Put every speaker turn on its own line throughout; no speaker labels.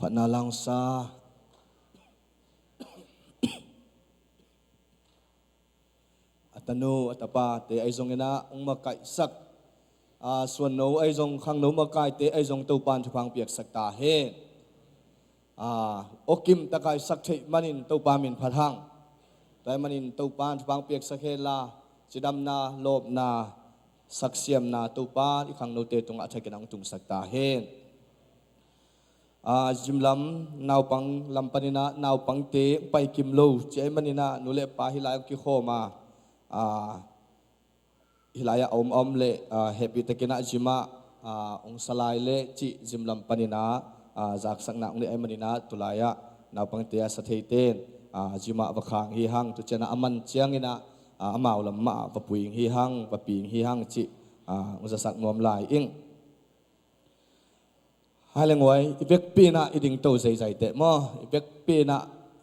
ขันนาลังซาอัตโนอัตปาเตไอซงเนะองมาไก่สักส่วนโนไอซงขังโนมาไก่เตไอซงตูปานทุพังเปียกสักตาเฮโอกิมตะไคสักเทมันินตูปามินพัทังแต่มันินตูปานทุพังเปียกสักเฮลาจิดำนาโลบนาสักเสียมนาตูปานอีขังโนเตตรงอัฐกินังตุงสักตาเฮจิมลำนาวปังลำปนินะนาวปังเตไปกิมโลเจมันินะนุเลปาฮิลายกิโคมาฮิลายอมเลเฮปิตะกินะจิมาองสลายเลจิจิมลำปนินะจากสังนังเลไอมันินะตุลายะนาวปังเตสะเทเตนจิมาบะขังฮิฮังตุเจนะอมันเจียงินะอมาวลำมาปะปุยฮิฮังปะปีงฮิฮังจิองสักนวมลายอิงhai lần ngoài việc pin na iding tàu dây dây tệ mò việc pin na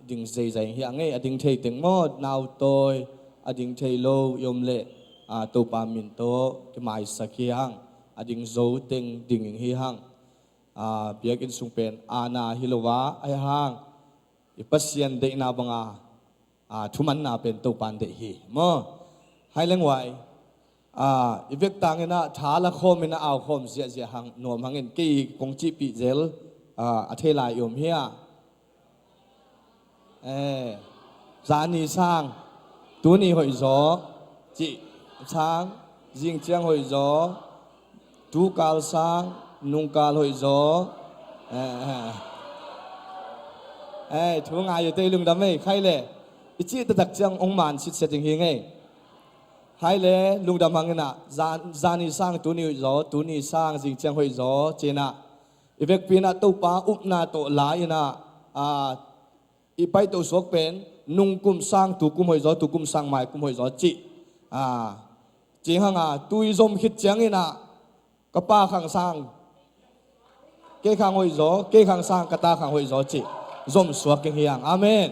iding dây dây hiện ngay iding thấy tiếng mò nào tôi iding thấy lâu yom lệ tàu pa min to cái mai sakiang iding dấu tiếng ding hi hang việc in sung pen ana hilowa ai hang ipasian de na banga thuman na pen tàu pan de hi mò hai lần ngoài việc tăng na thả là khom na ao khom dễ dễ hàng nôm hàng in kỳ công chi bị zel thế lại yểm hia giá ni sang tú ni hội gió chị sang riêng chiang hội gió tú cao sang nung cao hội gió thú ngài ở tây lưng đám ấy khai lệ chị ta đặc chiang ông màn xịt xịt tình hình ấy hai lẽ lung đam hang na zani sang tu ni sang jing chang hoi zo chena evek pina to pa up na to la ina i pai to sok pen nung kum sang tu kum hoi zo tu kum sang mai kum hoi zo chi chi hanga tui zom khit chang ina ka pa khang sang ke khang hoi zo ke khang sang ka ta khang hoi zo chi zom suak ke hiang amen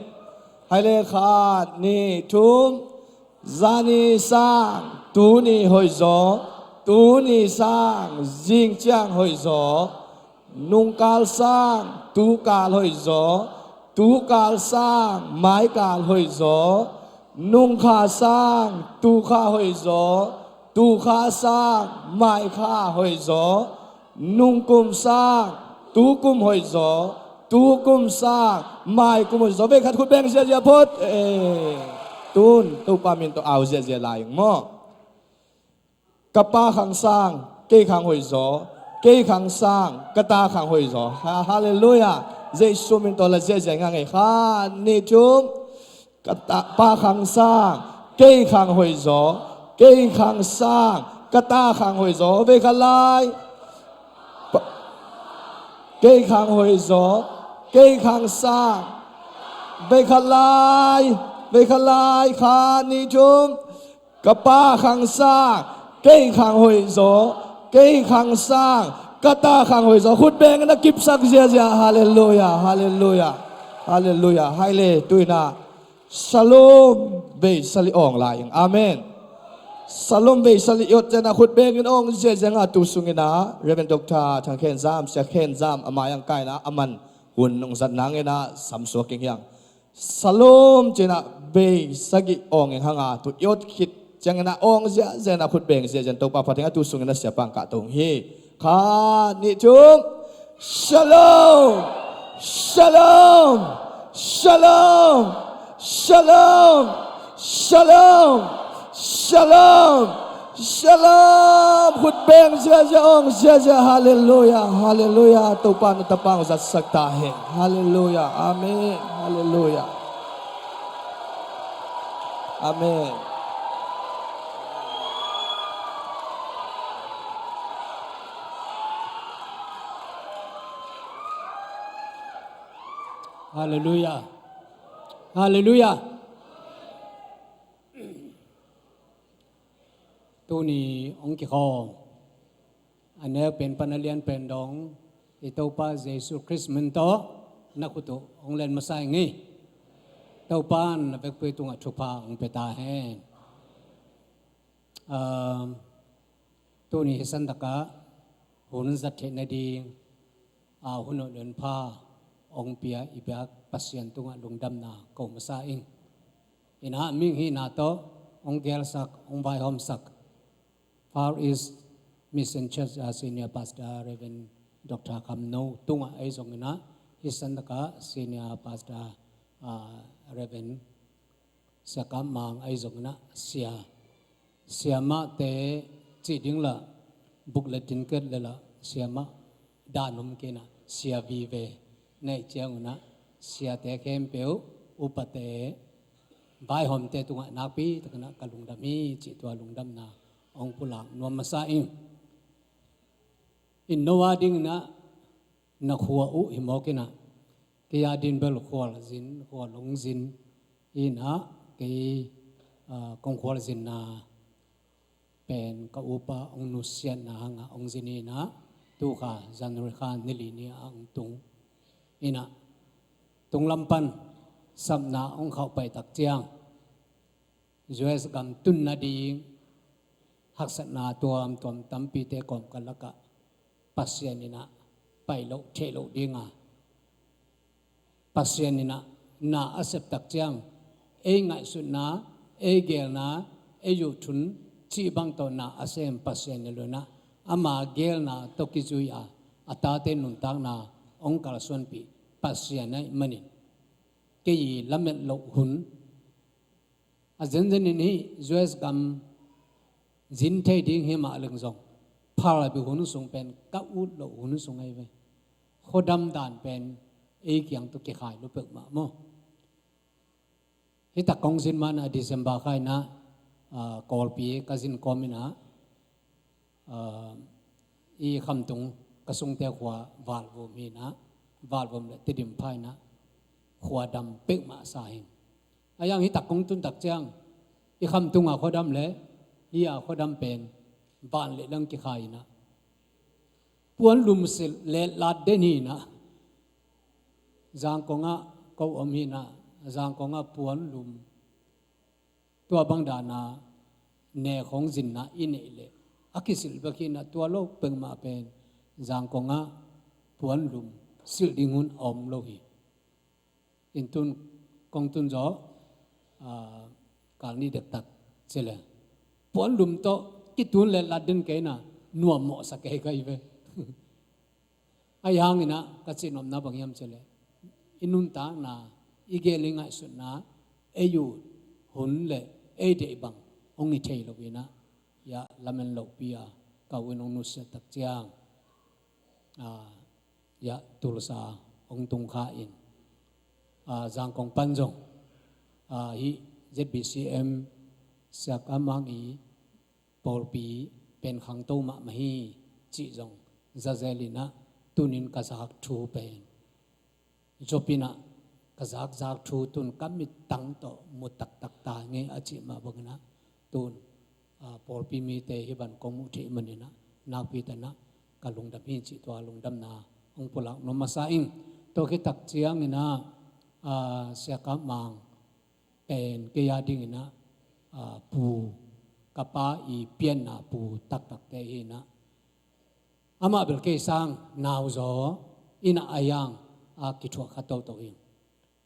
hai lẽ kha ni thum zani sang tu ni hoi gió tu ni sang jing chang hoi gió nung kal sang tu kal hoi gió tu kal sang mai kal hoi gió nung kha sang tu kha hoi gió tu kha sang mai kha hoi gió nung kum sang tu kum hoi gió tu kum sang mai kum hoi gió về khát khút beng sia sia phốt tuôn tu pa min to ao dễ dễ lại mò kapa khang sang cây khang hồi gió cây khang sang kata khang hồi gió hallelujah Giêsu min to là dễ dễ ngang ngày kha ni chúng kata pa khang sang cây khang hồi gió cây khang sang kata khang hồi gió về khăn lai cây khang hồi gió cây khang sang về khăn lai về khăn lai kha ni chúng kapa khang sang cây khang hồi gió cây khang sang kata khang hồi gió khút beng na kip sak zia zia hallelujah hallelujah hallelujah hai le tuina shalom be sali ong lai amen shalom be sali yot jana khút beng ong zia zia nga tu sungina reverend doctor thang khen zam sia khen zam amayang kai na aman hun nong zat nang ena samso king yang Salom chena be sagi ong hanga tu yot khit changena ong zia zena khut beng zia jan to pa phathenga tu sungena sia pang ka tong hi kha ni chum shalom shalom shalom shalom shalom shalom shalom khut beng zia zia ong zia zia hallelujah hallelujah to pa na tapang zat sakta he hallelujah amen hallelujah amen
hallelujah hallelujah tu ni ong ki kho ane pen panalian pen dong ito pa Jesu Christ mento nakuto ong len masai ngi tau pan na vek pe tunga chupa ong peta he tu ni hisan daka hun zat the na di huno den pha ong pia ibyak pasien tunga lungdam na ko masaing ina ming hi na to ong gel sak ong vai hom sak Far East Mission Church Senior Pastor Reverend Dr. Kamno tunga ai zong na hisan ka Senior Pastor Reverend Sakam mang ai zong na sia ma te chi ding la bulletin ket la sia ma danum ke na sia vi ve nei chiang na sia te kem peu upate vai hom te tunga na pi takna kalungdam hi chi to lungdam na ong pulang nom masa in nowa ding na khuwa u himokina ke ya din bel khwal zin khwal long zin ina ke kong khwal zin na pen ka upa ong nusian na hanga ong zini na tu kha January kha nili ni ang tung ina tung lampan samna ong khau pai tak chiang US gam tun na ding haksat na tuam tuam tampi te kom kalaka pasien ina pai lo the lo dinga pasien ina na accept tak chiang e ngai su na e gel na e yu thun chi bang to na asem pasien ni lo na ama gel na to ki zui a ata te nun tang na ong kal son pi pasien nai manin ke yi lamet lo hun a zen zen ni US gam zin thei ding he ma leng zong phal bi hun sung pen ka ut lo hun sung ai ve khodam dan pen e kyang to ke khai lo pek ma mo hi ta kong zin man a December khai na kol pi ka zin komina i kham tung ka sung te khwa wal vo mi na wal vom le tidim phai na khwa dam pek ma sa hin ayang hi ta kong tun tak chang i kham tung a khodam le ia khodam pen ban le lang ki khai na puan lum sil le lat de ni na jang ko nga ko om hi na jang ko nga puan lum tua bang da na ne khong jin na in le akisil baki na tua lo peng ma pen jang ko nga puan lum sil dingun om lo hi in tun kong tun zo kal ni dek tak chele puan lum to ki tun le ladin ke na nuam mo sa ke kai ve ai hang ina ka chinom na bangyam chele inun ta na igelinga su na ayu hun le e de bang ongi thei lo bina ya lamen lo pia ka winong nu se tak chiang ya tulsa ong tung kha in jang kong pan jong hi ZBCM sak amang i Paul pi pen khang to ma hi chi jong zazelina tunin ka sak thu pen jopina kazak zak thu tun kamit tang to mutak tak ta nge achi ma bangna tun Paul pi mi te hiban komu thi manina nak pi ta na kalung dam hi chi to lung dam na ong pulak no masaing to ki tak chiang ina sia ka mang pen ke ya ding ina pu kapa i pian na pu tak tak te hi na ama bel ke sang naw zo ina ayang ki thua khato to hi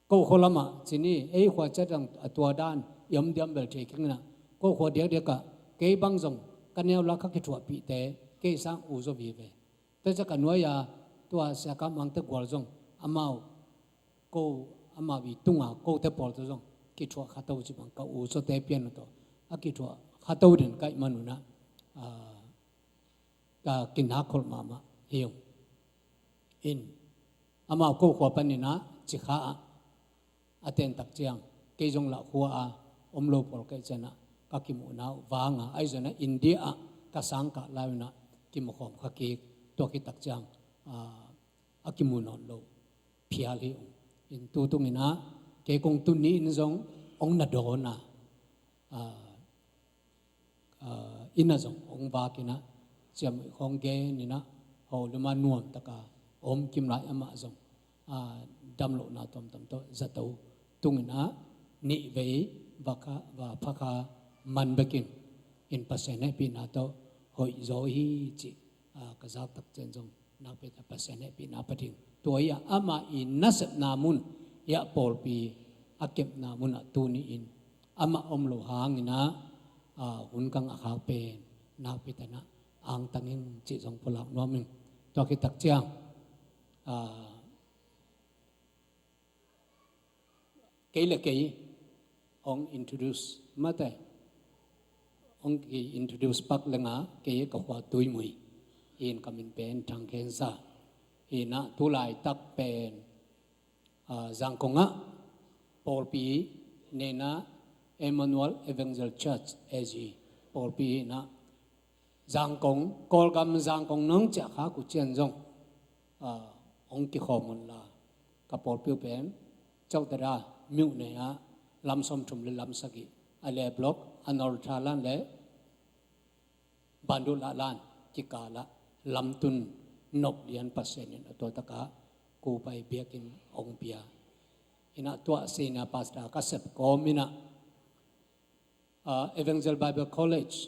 ko kholama chini ei khwa chatang atwa dan yam diam bel the king na ko kho de de ka ke bang jong kaneu la kha ki thua pi te ke sang u zo bi ve te cha ka noya tua sa ka mang te gol jong amao ko ama bi tunga ko te pol to jong ki thua khato chi bang ka u so te pian to a ki thua khato den kai manuna ka kin ha khol mama hiu in ama ko khwa panina chi kha aten tak chiang ke jong la khwa om lo pol kai chana ka ki mu na wanga ai jana India ka sang ka launa ki mo khom kha ki to ki tak chiang akimu non lo phiali in tu tungina ke kong tu ni in jong ong na do na ina jong ong ba kina chiam khong ge ni na ho luma nuam taka om kim lai ama jong dam lo na tom tom to zato tungina ni ve baka và phaka man bekin in pasene pi na to hoi zo hi chi ka za tak chen jong na pe ta pasene pi na pating tua ya ama in nasab namun ya polpi akep namun atuni in ama omlo hangina hun kang akhapen na pitana ang tangin chi jong pulak nomin to ki tak chiang keile kei ong introduce mate ong ki introduce pak lenga ke ka hwa tui mui in kamin pen thang khen sa ina tulai tak pen zangkonga polpi nena Emmanuel Evangel Church AG polpi na zangkong kolgam zangkong nang cha kha ku chen jong ong ki khomun la ka polpi pen chau tara miu ne a lam som thum le lam sagi ale block anor thalan le bandu la lan chikala lam tun nop lian pasen in to taka ku pai biakin ong pia ina tua sina pastor kasep komina Evangel Bible College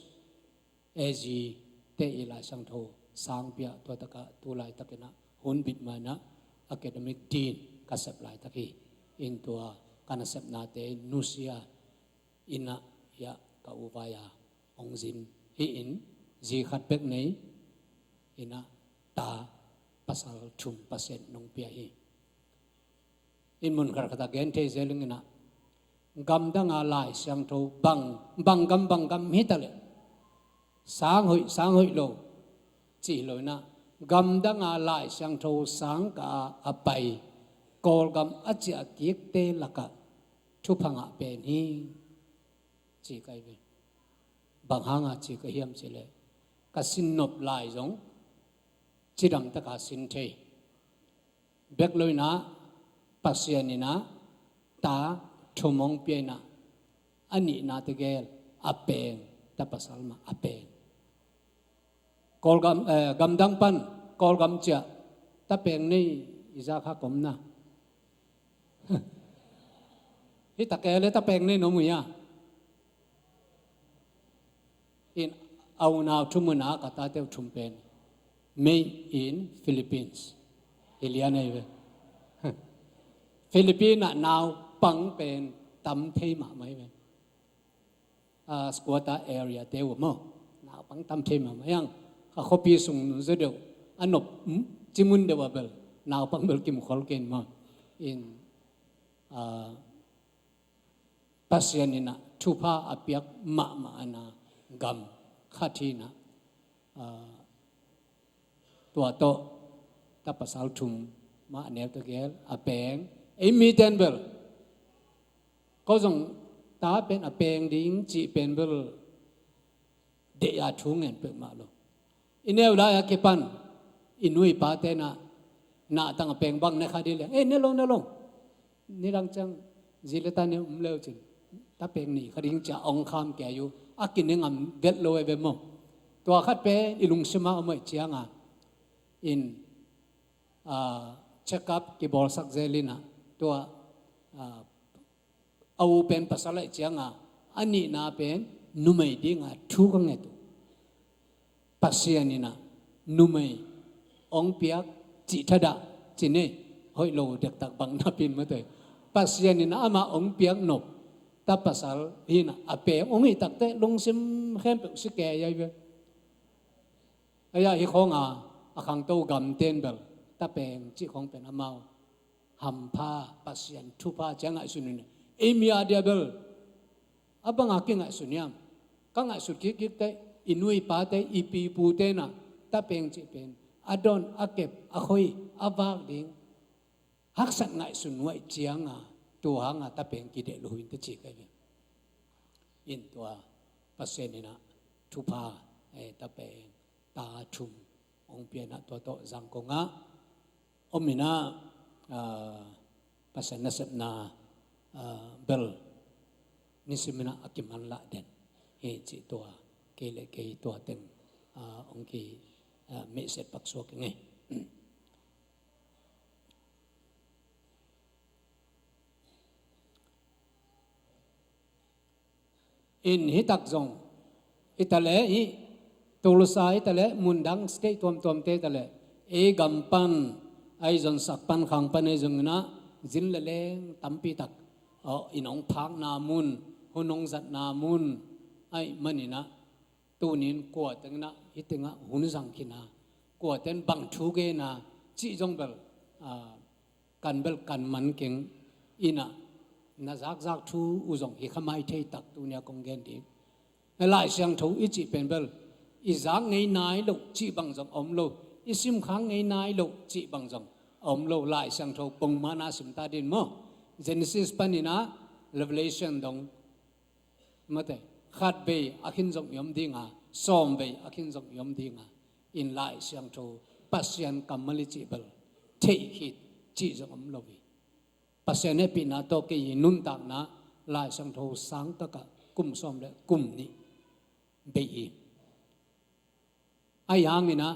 AG te ila sang tho sang pia to taka tu lai takena hun bit mana academic dean kasep lai taki in tua kanasep na te nusia ina ya ka upaya ong zin hi in ji khat bek nei ina ta pasal thum pasen nong pia hi in mun khar khata gen te zeling ina gam da nga lai sang tho bang gam hi ta le sang hoi lo chỉ lối na gam da nga lai sang tho sang ka apai kol gam achia tiek te laka thu phanga pen hi chỉ kai ve bang hanga chỉ ka hiam chỉ le ka sin nop lai jong chidam ta ka sin the bek loi na pasian na ta thumong pe na ani na te gel apeng ta pasal ma apeng kol gam dang pan kol gam cha ta peng ni iza kha kom na hi ta ke le ta peng ni no mu ya in au na thumuna ka ta te thum pen made in Philippines Eliana ve Philippines now pang pen tam thei ma mai ve squatter area te wo mo now pang tam thei ma yang ka khopi sung nu ze do anop chimun de wa bel now pang bel kim khol ken ma in pasianina thupa apiak ma ana gam khathina tua to ta pasal thum ma ne to gel apeng emi ten bel ko jong ta pen apeng ding chi pen bel de ya thung en pe ma lo ineu la ya ke pan inui pa te na tang apeng bang ne kha di le ne long ni rang chang zileta ne umleu chin ta peng ni khading cha ong kham ke yu akin ngam vet lo e be mo tua khat pe ilung sima amoi chianga in check up ki bol sak zelina tua au pen pasala chianga ani na pen numai dinga thu ka nge tu pasianina numai ong piak chi thada chine hoi lo dek tak bang na pin ma te pasianina ama ong piak nop ta pasal hina ape ong i tak te long sim khem pe si ke yai ve aya hi khonga akhang to gam ten bel ta peng chi khong pen amao ham pha pasian thu pha changa sunin emia dia bel abang aking ai sunyam kang ai sut ki te inui pa te ipi pu te na ta peng chi pen adon akep akhoi avak ding hak sat ngai sun wai chianga tu hanga ta peng ki de luin te chi kai in tua pasenina thu pha ta peng ta thum ong pia na to zang ko nga omina pasen na sep na bel nisimina akiman la den he chi tua ke le ke tua ten ong ki me set pak so ke nge in hitak zong itale hi tulusa itale mundang stay tom te tale e gampan ไอ้จนสักปันขังปันไอ้จงนะจินละเลงตั้มปีตักอินองพักนามุนหุนองจัดนามุนไอ้มันนี่นะตัวนี้กวดตั้งนะฮิตงะหุนสังคินากวดเต็นบังทูเกนะจีจงเบลกันเบลกันมันเก่งอินะน่าจักทูอุจงฮิขมายเทตักตัวเนี้ยคงเกนดีหลายเสียงทูอิจิเป็นเบลอิจักไงนายลูกจีบังจงอมลูกอิซิมขังไงนายลูกจีบังจงอมลูกหลายเสียงทูปงมานาสิมตาดินมั้ง Genesis ปันนี่นะ Revelation ดงมาแต่ขัดเบยอาคินจงยมดีงาซ้อมเบยอาคินจงยมดีงาอินหลายเสียงทูปัสยันกัมมลิจิเบลเทหิตจีจงอมลูกปัสยันเนปินาโตเกยนุนตักนะหลายเสียงทูสังตะกะกุมซ้อมเลยกุมนี้เบยไอ้ยังนี่นะ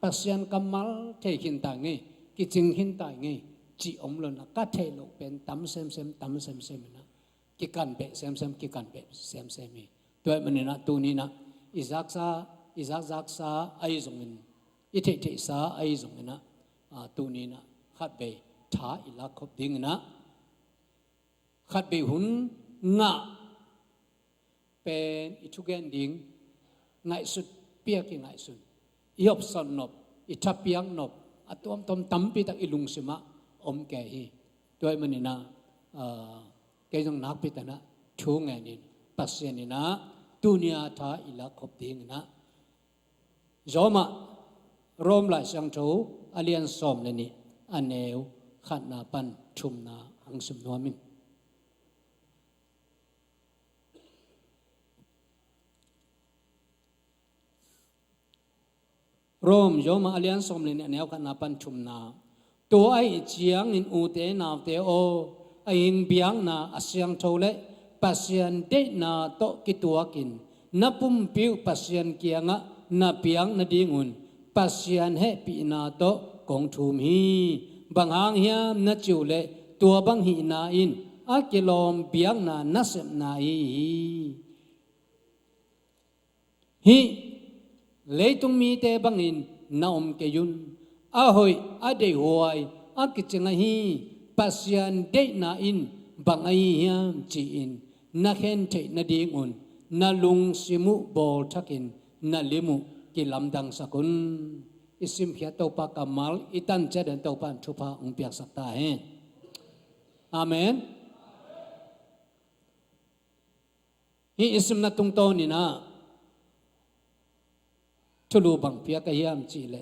ปัสยันกัมมัลเทหินตายไงกิจิงหินตายไงจีอมลนะกัดเทโลเป็นตั้มเซมตั้มเซมนะกิกันเบเซมกิกันเบเซมมีตัวมันนี่นะตัวนี้นะอิซักซาไอจงมินอิเทซาไอจงมินนะตัวนี้นะขัดเบท้าอิลักขบดิ้งนะขัดเบหุนงะเป็นอิทุเกนดิ้งไงสุดเปียกไงสุดยอบสนนบอิทับเปียงนบอัตวมตอมตั้มปีตักอิลุงสิมะอมแก่ฮีตัวมันนี่นะแกยังนักปีแต่นะชูงไงนี่ปัสเซนี่นะตุนียาท้าอิลักขบดิ้งนะจอมะรวมหลายสังทูอเลียนสอมเลยนี่อันเนวขัดนาปันชุมนาอังสมนวมินรวมจอมะอเลียนสอมเลยนี่อันเนวขัดนาปันชุมนาตัวไอ้เจียงอินอูเตนาเตโอไอ้อิงเบียงนาอาเซียงโทเลปัสยันเดนาโตกิตัวกินนับปุ่มปิวปัสยันเกียงะนับเบียงนาดิงุนปัสยันเฮปีนาโตกงทุมฮีบางหางเฮียนัจิวเลตัวบางฮีนาอินอากิลอมเบียงนานัสนาอีฮีเลยตุงมีเตบางอินนาอมเกยุนอาหอยอาเดหวยอากิจงฮีปัสยันเดนาอินบางไอเฮียจีอินนักเห็นเทนาดิงุนนาลุงสิมุบอลทักินนาลิมุกิลำดังสกุลอิสิมเขียตปากามัลอิตันเจดันตปันทุพาองเปียกสักตาเฮอาเมนฮีอิสิมนัตุงโตนี่นะทุลูบังเปียกเฮียมจีเล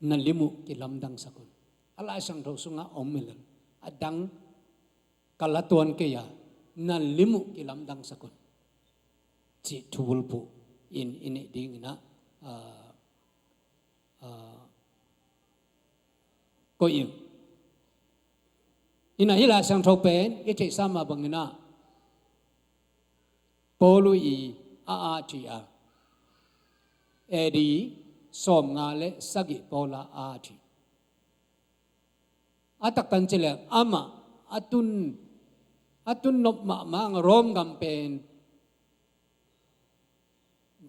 นาลิมุกิลำดังสกุลอะไรสังโทสุงะอมมิลอดังกัลตวนเกียนาลิมุกิลำดังสกุลจีทูลปุอินดิ้งนะก็ยิ่งอินาฮิลาสังโทเป็นอิเทสามาบังนะโปลุยอาทีอาเอดีสอมงาเลสกิโปลาอาทีอาตักตันเจเลอามาอาตุนนบมามังรอมกัมเป็น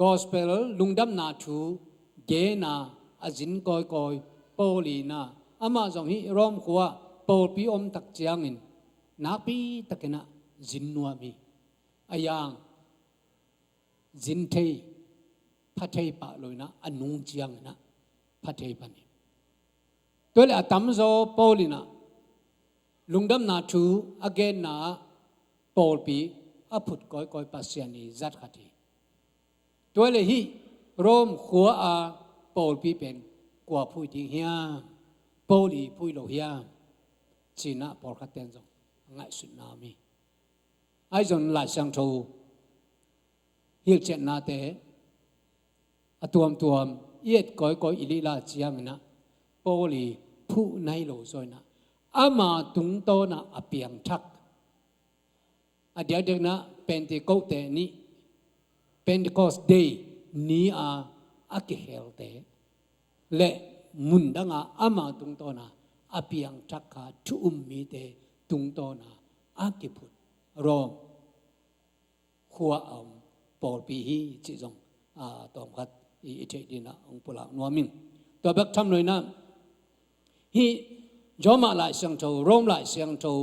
gospel ลุงดำนาทูเกนาอาจินกอยโปลีนาอามาจงฮิรอมขัวโปปีอมตักเจียงินนาปีตักนะจินนัวมีอายังจินเทพัทเทปะเลยนะอนุเจียงนะพัทเทปะนี่ตัวเลตัมโซโปลีนาลุงดำนาทูอเกนนาโปปีอพุดกอยปัสยานีจัดขัดีตัวเลฮีโรมขัวอาโปลปีเป็นกว่าผู้ที่เฮียโปลีผู้โลเฮียจีน่าปอลคัตเตนจงง่ายสุดนามีไอ้จนหลายสังทูฮิลเจนนาเตอตัวมเย็ดกอยอิลิลาเจียงนะโปลีผู้ในโลซอยนะอามาตุงโตนะอเปียงทักอเดียเด็กนะเป็นที่โกเตนี้Pentecost Day ni akihelte le mundanga ama tungtona apiang takha tuummi te tungtona akiput rom khua pol pi hi chi jong tom khat i che dina ong pula nuamin to bak tham noi na hi joma lai siang tho rom lai siang tho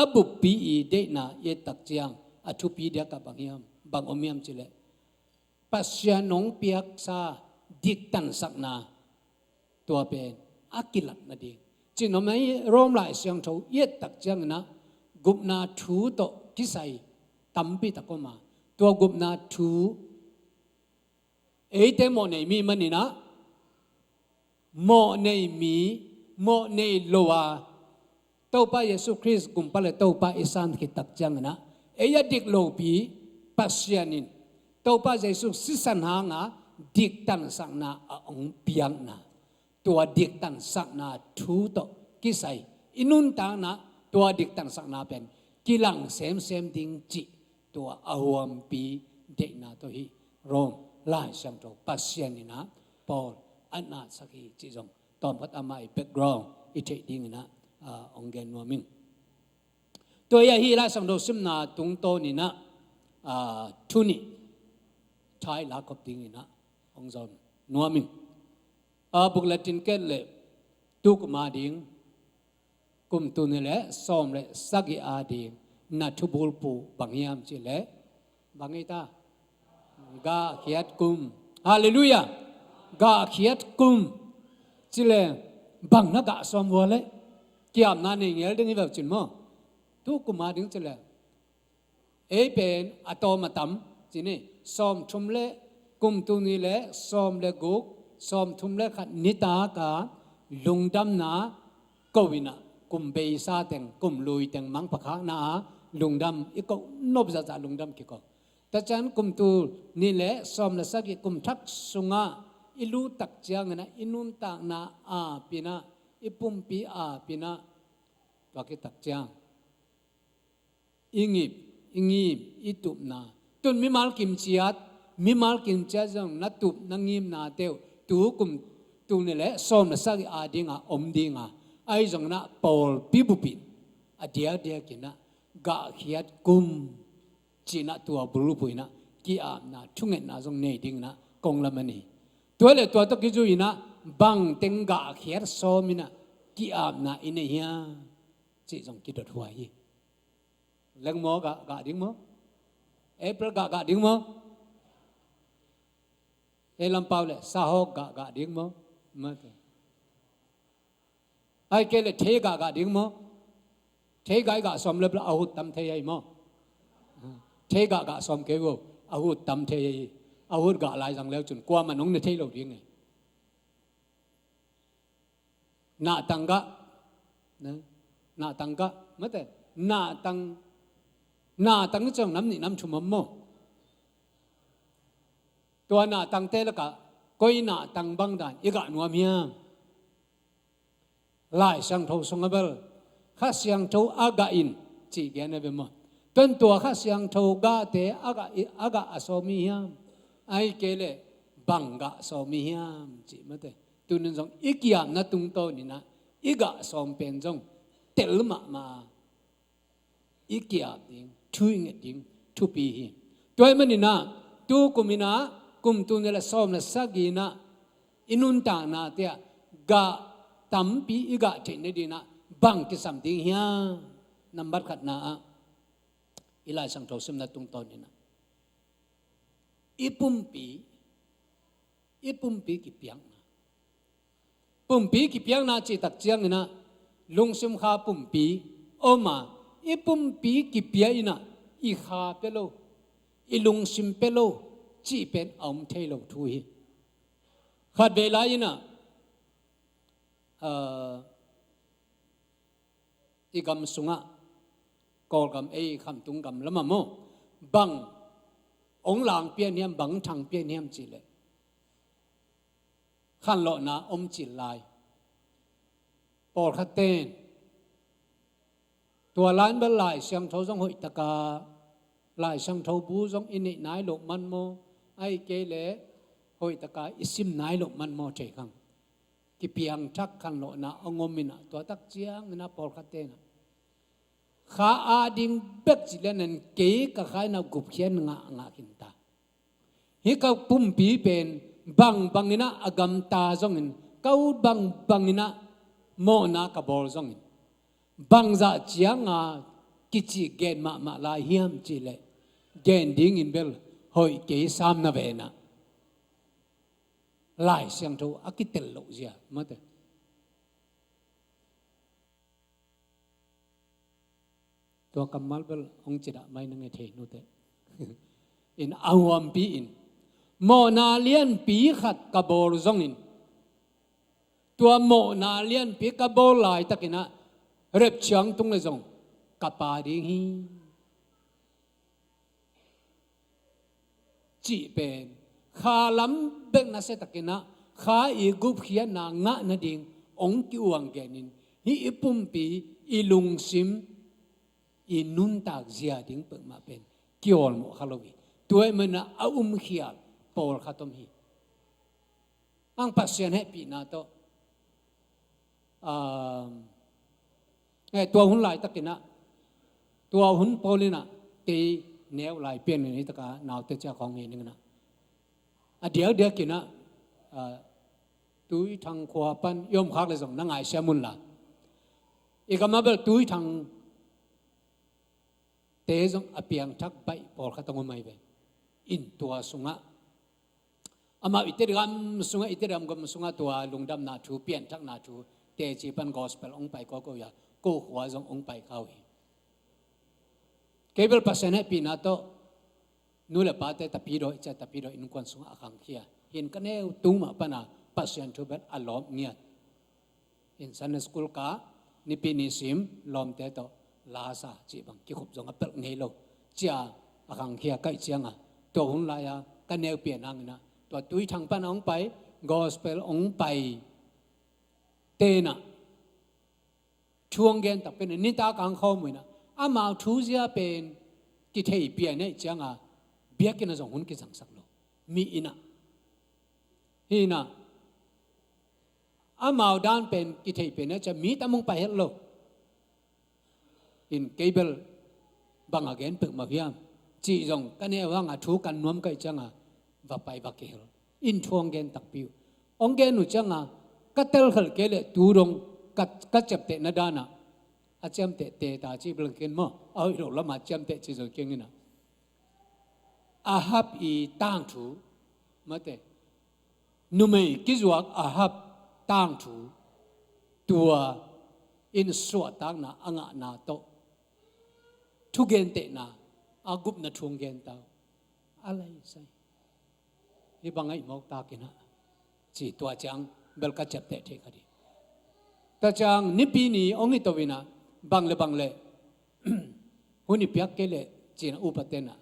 abu pi de na ye tak chiang athu pi dia ka bangiam bang omiam chile pasya nong piak sa dik tan sak na tua pen akilat na ding chinomai rom lai siang tho ye tak chiang na gup na thu to kisai tampi takoma tua gup na thu te mo nei mi manina mo nei mi mo nei lowa tau pa Yesu Christ kum pale tau pa isan ki tak chang na eya dik lo pi pasyanin tau pa Yesu sisan hanga dik tan sang na ong piang na tua dik tan sang na thu to kisai inun ta na tua dik tan sang na pen kilang sem ding chi tua awam pi de na to hi rom lai sang to pasyanina Paul anna saki chi jong tom pat amai background i che ding na ong gen no ming to ya hi la sang do sim na tung to ni na thuni thai la kop ding na ong zon no ming buk latin ket le tuk ma ding kum tu ne le som le sagi a ding na thubul pu bangyam chi le bangai ta ga khiat kum hallelujah ga khiat kum chile bang na ga som wole kiam na ne ngel ding iba chin mo tu kuma ding chile e pen atoma tam chini som thum le kum tu ni le som le guk som thum le khat nita ka lungdam na kowina kum be sa teng kum lui teng mang pakha na lungdam iko nob za lungdam ki ko ta chan kum tu ni le som la saki kum thak sunga ilu tak chiang na inun ta na pina ipum pi pina wa ki tak chiang ingip itup na tun mi mal kim chiat jong na tup na ngim na teu tu kum tu ni le som la saki dinga om dinga ai jong na Paul pi bu pin dia kina ga khiat kum china tua bulu puina ki na thungen na jong nei ding na kong la mani tua le tua to ki ju ina bang teng ga khiat so mina ki na ine ya chi jong ki dot huai leng mo ga ding mo april ga ding mo elam paule sa ho ga ding mo ma ai ke le the ga ding mo the ga som le bla ahut tam the ai mo thế gà xóm kế vô ahut tam thế ahut gà lại rằng leo chuẩn qua mà nông này thế lâu tiếng này nạ tăng gà mất rồi nạ tăng trong năm nị năm chục mâm mô tua nạ tăng thế là cả coi nạ tăng băng đàn ý gà nuông miang lại sang thâu sông abel khác sang thâu aga in chỉ cái này về mà tuần tua khác sang thâu ga te aga asomi hiam ai kể lệ bằng ga asomi hiam chỉ mất đấy tu nên giống ý kia na tung to ni na ý ga asom pen giống tel mà ý kia ding thui nghe ding thu pi hi tuai mani na tu kumina kum tu ne la som la sagina inun ta na te ga tam pi ý ga che ne di na bang ki sam ding hia number khat na ilai sang thau sim na tung to ni na ipumpi ki piang na pumpi ki piang na chi tak chiang na lung sim kha pumpi oma ipumpi ki pia ina I kha pelo ilung sim pelo chi pen om thelo thui khat ve lai ina igam sunga kol gam kham tung gam lama mo bang ong lang pian hiam bang thang pian hiam chi le khan lo na om chi lai por khaten tua lan ba lai siang thau jong hoi taka lai siang thau bu jong ini nai lo man mo ai ke le hoi taka isim nai lo man mo che khang ki piang thak khan lo na ongomina tua tak chiang na por khaten kha ading bek jilen ke ka khai na gup khian nga kinta hi ka pumpi pen bangina agam ta jongin kau bangina mo na ka bol zong in bang za chiang a kichi gen ma la hiam chi le gen ding in bel hoi ke sam na ve na lai siang tho akitel lo zia ma te to kamal bel ong chida mai na nge the nu te in awam pi in mo na lian pi khat ka bol zong in tua mo na lian pi ka bol lai takina rep chiang tung le zong ka pa ding hi chỉ bên khá lắm bên na sẽ takina khá i gup hiền na ngã na ding ông kêu ang genin hi ipum pi i lung sim i nun tak zia ding pe ma pen kiol mo khalowi tuai mena khial pol khatom hi ang pasien he pi na to tua hun lai takina tua hun polina te nếu lại biến này tất cả nào tất cả con người nữa à điều kia na túi thằng khoa pan yom khác là giống năng ai xem muốn là ý cái mà bel túi thằng tế giống apiang thắc bay bỏ khát tông mai về in tua sunga ama iteram sunga iteram gam sunga tua lungdam na thu pian thắc na thu tế chỉ pan gospel ông bay có ya cô hóa giống ông bay cao Kebel pasane pinato nula pate tapido icha tapido in kwan sunga akang kia in kaneu tuma pana pasien thubel alom nia in Sunday school ka ni pinisim lom te to lasa chi bang ki khup jong apel nei lo chia akang kia kai chianga to hun la ya kaneu pian ang na to tui thang pan ong pai gospel ong pai te na chuang gen tak pen ni ta kang kho mui na amao thu zia pen ki thei pia nei changa biakin azong hun ki jang sak lo mi ina hina amao dan pen ki thei pen na cha mi tamong pa het lo in cable bang again pe ma hiam chi jong ka ne wa nga thu kan nuam kai changa va pai va ke in thuang gen tak piu ong gen nu changa ka tel khal ke le tu rong ka chap te na dana a cham te ta chi blang ken mo ai lo la ma cham te chi zo ken ina a hap i tang thu ma te nu mei ki zuak a hap tang thu tua in suat tang na anga na to thu gen te na a gup na thung gen ta alai sai hi bangai mok ta kina chi tua chang bel ka chap te the khadi ta chang nipi ni ongi to wina bangle huni piak kele china upatena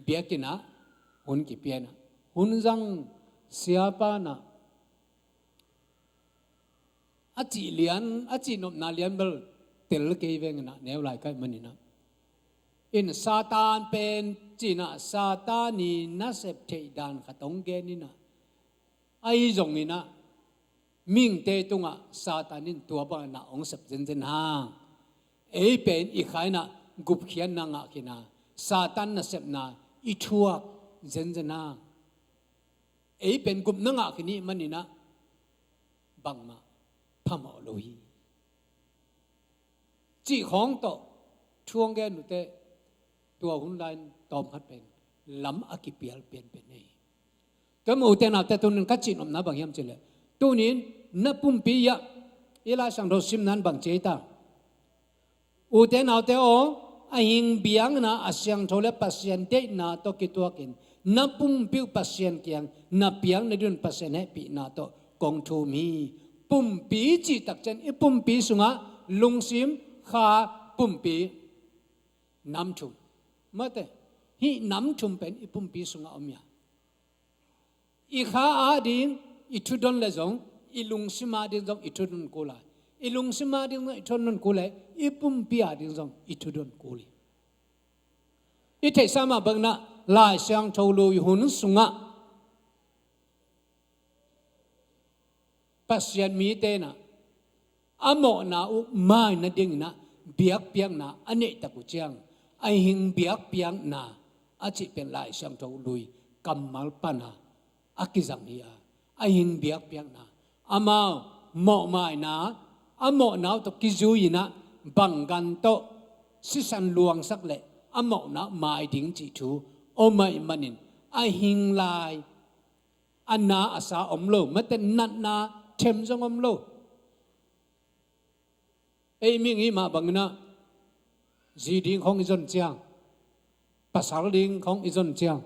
biakina hun ki piana hun jang siapa na achi lian achi nom na lian bel tel ke veng na neu lai kai manina in satan pen china satani na sep thei dan khatong ge ni na ai jong ni na ming te tunga satanin tua ba na ong sep jen hang ei pen I khai na gup khian na nga kina satan na sep na I thua jen ei pen gup na nga kini manina bangma phamo lohi chi khong to thuang ge nu te tua hun lain tom hat pen lam akipial pen nei ka mu te na te tun ka chin om na bang yam chile tunin na pum pi ya ila sang ro sim nan bang che ta u te na te o a hing biang na asyang thole pasien te na to ki to kin na pum pi pasien kyang na piang na dun pasien he pi na to kong thu mi pum pi chi tak chen I pum pi sunga lung sim kha pum pi nam thum mate hi nam thum pen I pum pi sunga omya I kha a ding I thu don le zong I lung sima ding zong I thu don ko la I lung sima ding zong I thu don ko le I pum pi a ding zong I thu don ko li I thei sama bang na lai sang thau lu hun sunga pasien mi te na amo na u mai na ding na biak piang na ane ta ku chiang ai hing biak piang na a chi pen lai sang thau lui kamal pana akizang hi a ai hing biak piang na amao mo mai na amo nau to kizuina bangan to sisan luang sak le amo na mai ding chi thu o mai manin a hing lai anna asa omlo maten nat na them jong omlo ei mi ngi ma bangna ji ding khong izon chiang pasal ding khong izon chiang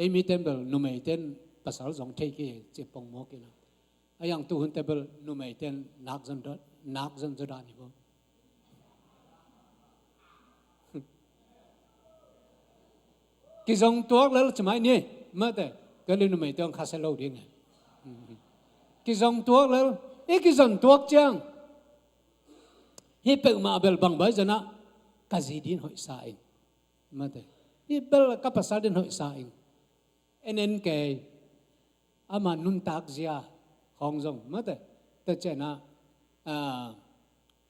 ei mi temple nu mai ten pasal jong thei ki che pong mo ki na ayang tu hun temple nu mai ten nak zon da ni bo ki jong tuak lel chmai ni ma te ka le nu mai tong khaselo ding ki jong tuak lel e ki zon tuak chiang hi pe ma bel bang bai jana ka ji din hoi sa in ma te hi bel ka pasal din hoi sa in enen ke ama nun tak zia khong jong ma te te chena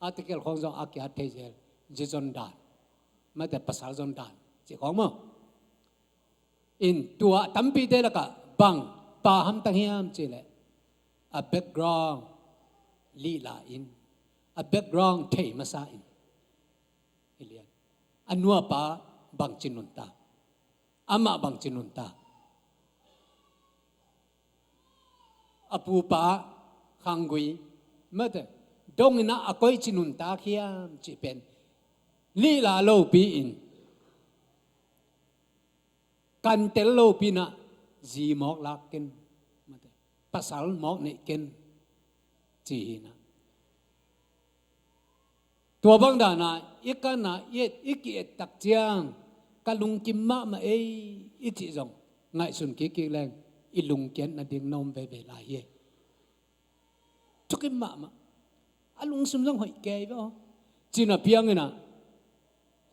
article khong jong akia the je je jon dan ma te pasal jon dan chi khong mo in tua tampi te la ka bang pa ham tang hiam chi le a background li la in a background thei masa in ilian anua pa bang chinun ta ama bang chinun ta apu pa khangui mate dong na akoi chinun ta khiam chi pen li la lo pi in kan tel lo pi na ji mok lak ken mate pasal mok ne ken chi na tua bang da na ikana yet iki tak chiang kalung kim ma ma ei ichi jong ngai sun ki ki leng ilung ken na ding nom ve ve la ye chukim ma ma alung sum jong hoi ke bo china piang ina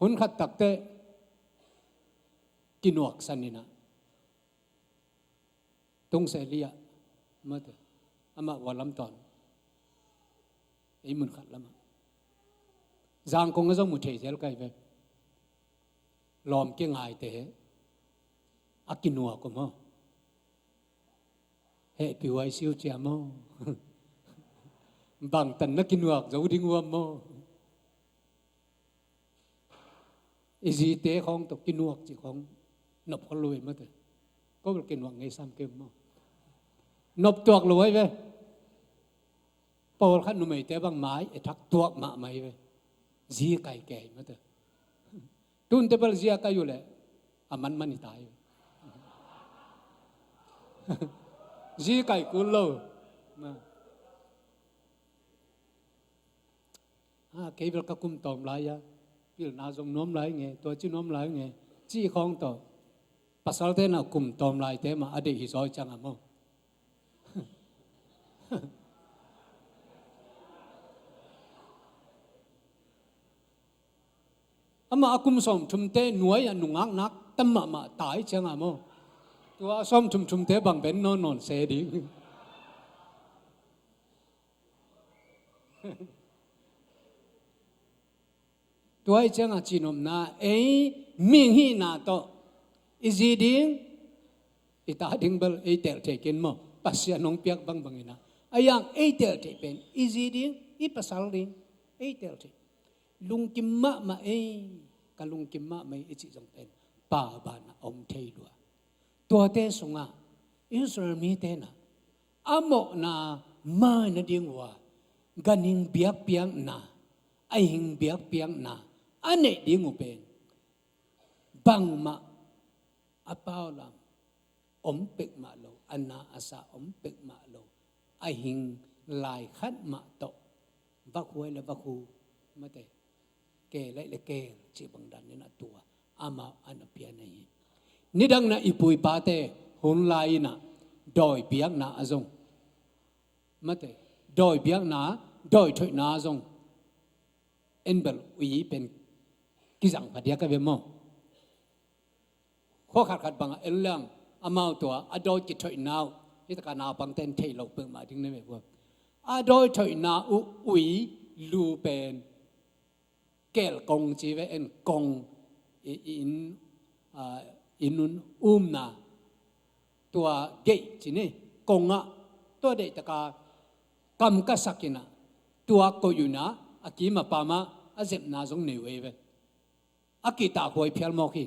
hun khat tak te kinuak sanina tung se lia ma te ama walam ton ei mun khat lama giang kong jong mu thei zel kai ve lom ke ngai te akinua ko mo he pi wai siu chia mo bang tan na kinuak zo ding wa mo izi te khong to kinuak chi khong nop ko loi ma te ko bel kinuak ngai sam ke mo nop tuak loi ve pol khan nu mai te bang mai e thak tuak ma mai ve ji kai ke ma te tun te bal zia kai yule aman mani tai ji kai ku lo ma ke bel ka kum tom lai ya pil na jong nom lai nge to chi nom lai nge chi khong to pasal te na kum tom lai te ma ade hi zoi chang amo ama akum som thum te nuai anungak nak tamma ma tai chang amo tua som thum te bang ben non non se di tuai chang a chinom na ei ming hi na to izi ding ita ding bel ei tel te ken mo pasya nong piak bang bangina ayang ei tel te pen izi ding I pasal ding ei tel te lung kim ma ei kalung kim ma mai ichi jong pen pa ba na om thei lua tua te sunga Israel mi te na amo na ma na ding wa ganing biak piang na ai hing biak piang na ane ding upen bang ma apao lam om pek ma lo anna asa om pek ma lo ai hing lai khat ma to vak huai la vak hu ma te ke lại le ke chi bang dan na tua ama ana pia nei ni dang na ipui pa te hun lai na doi biak na azong ma te doi biak na doi thoi na azong en bel ui pen ki jang pa dia ka ve mo kho khat khat bang el lang amau tua adoi ki thoi nau hi ta ka na bang ten thei lo pe ma ding ne ve bo adoi thoi na ui lu pen kel kong chi ve en kong inun na tua gate chi ne kong a tua de ta ka กำกัสักินะตัวก็อยู่นะอากิมาปามาอาเจ็บนาจงเหนื่อยเวอากิตาคอยเพียลมอกี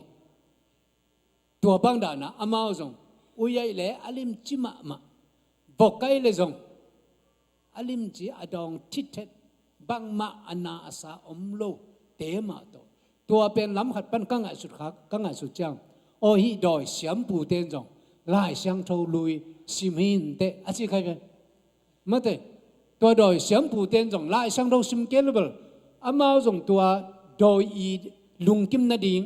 ตัวบังดานะอามาจงอุยเล่อลิมจิมามาบอกไกเลจงอลิมจีอดองทิเทบังมาอนาอาสาอมโลเตมาตัวเป็นลำขัดปันกังไงสุดขักกังไงสุดจังโอฮิดอยเสียมปูเตนจงไล่เสียงทูลุยสิมินเตอาชีใครเป็นมาเตตัวดอยเสียมปูเตนจงไล่เสียงทูสิมเกลเบลอามาจงตัวดอยอีลุงกิมนาดิง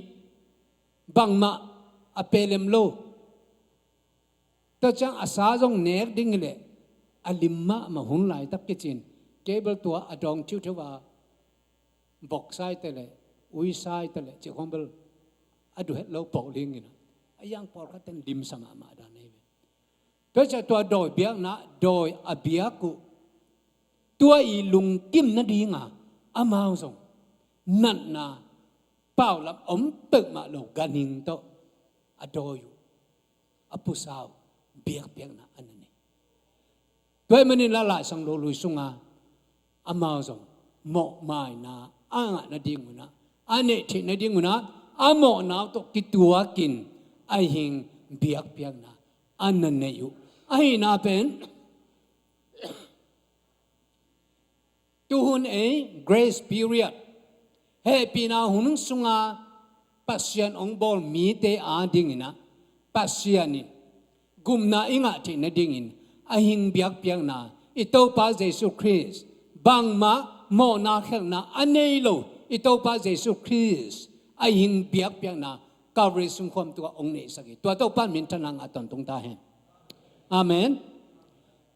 บังมาอเปเลมโลแต่จังอาสาจงเนกดิ้งเลยอลิมมาหุ่นไหลตักกิจินเกเบลตัวอดองชิวเทว่าบอกไซต์แต่เลยอุยไซต์แต่เลยเจ้าของเบลอดูเห็ดเราปอกลิงกินะไอ้ยังปอกก็เต็มดิมสมาดานนี้ก็จะตัวโดยเบียกนะโดยอเบียกุตัวอีลุงกิมนาดีงาอามาจงนั่นนะเป้าลำอมเปิกมาโลกานิงโตอโดอยู่อปุสาวเบียกนะอันนี้ด้วยมันนี่ละลายสังโลลุยสุงาอามาจงหมอกไม้นะอ่างนาดีงูนะอันนี้ที่นาดีงูนะอาหมอกนะตกิตัวกินไอหิงเบียกนะอันนั้นเนี่ยอยู่ไอ้นาเป็นตูหุนgrace period เฮปีนาหุนสุงาปัสยันองบอลมีเตอาดิ่งนะปัสยันนี่กุมนาอิงะที่นาดิ่งไอหิงเบียกนะอิโตปาเยซูคริสต์บางมาโมนาเขลนะอันนี้โลอิโตปาเยซูคริสต์ไอหิงเบียกนะกาเรสุงความตัวองค์นี้สักตัวโตปานมินทนังอัตตนตรงตาเห็นอาเมน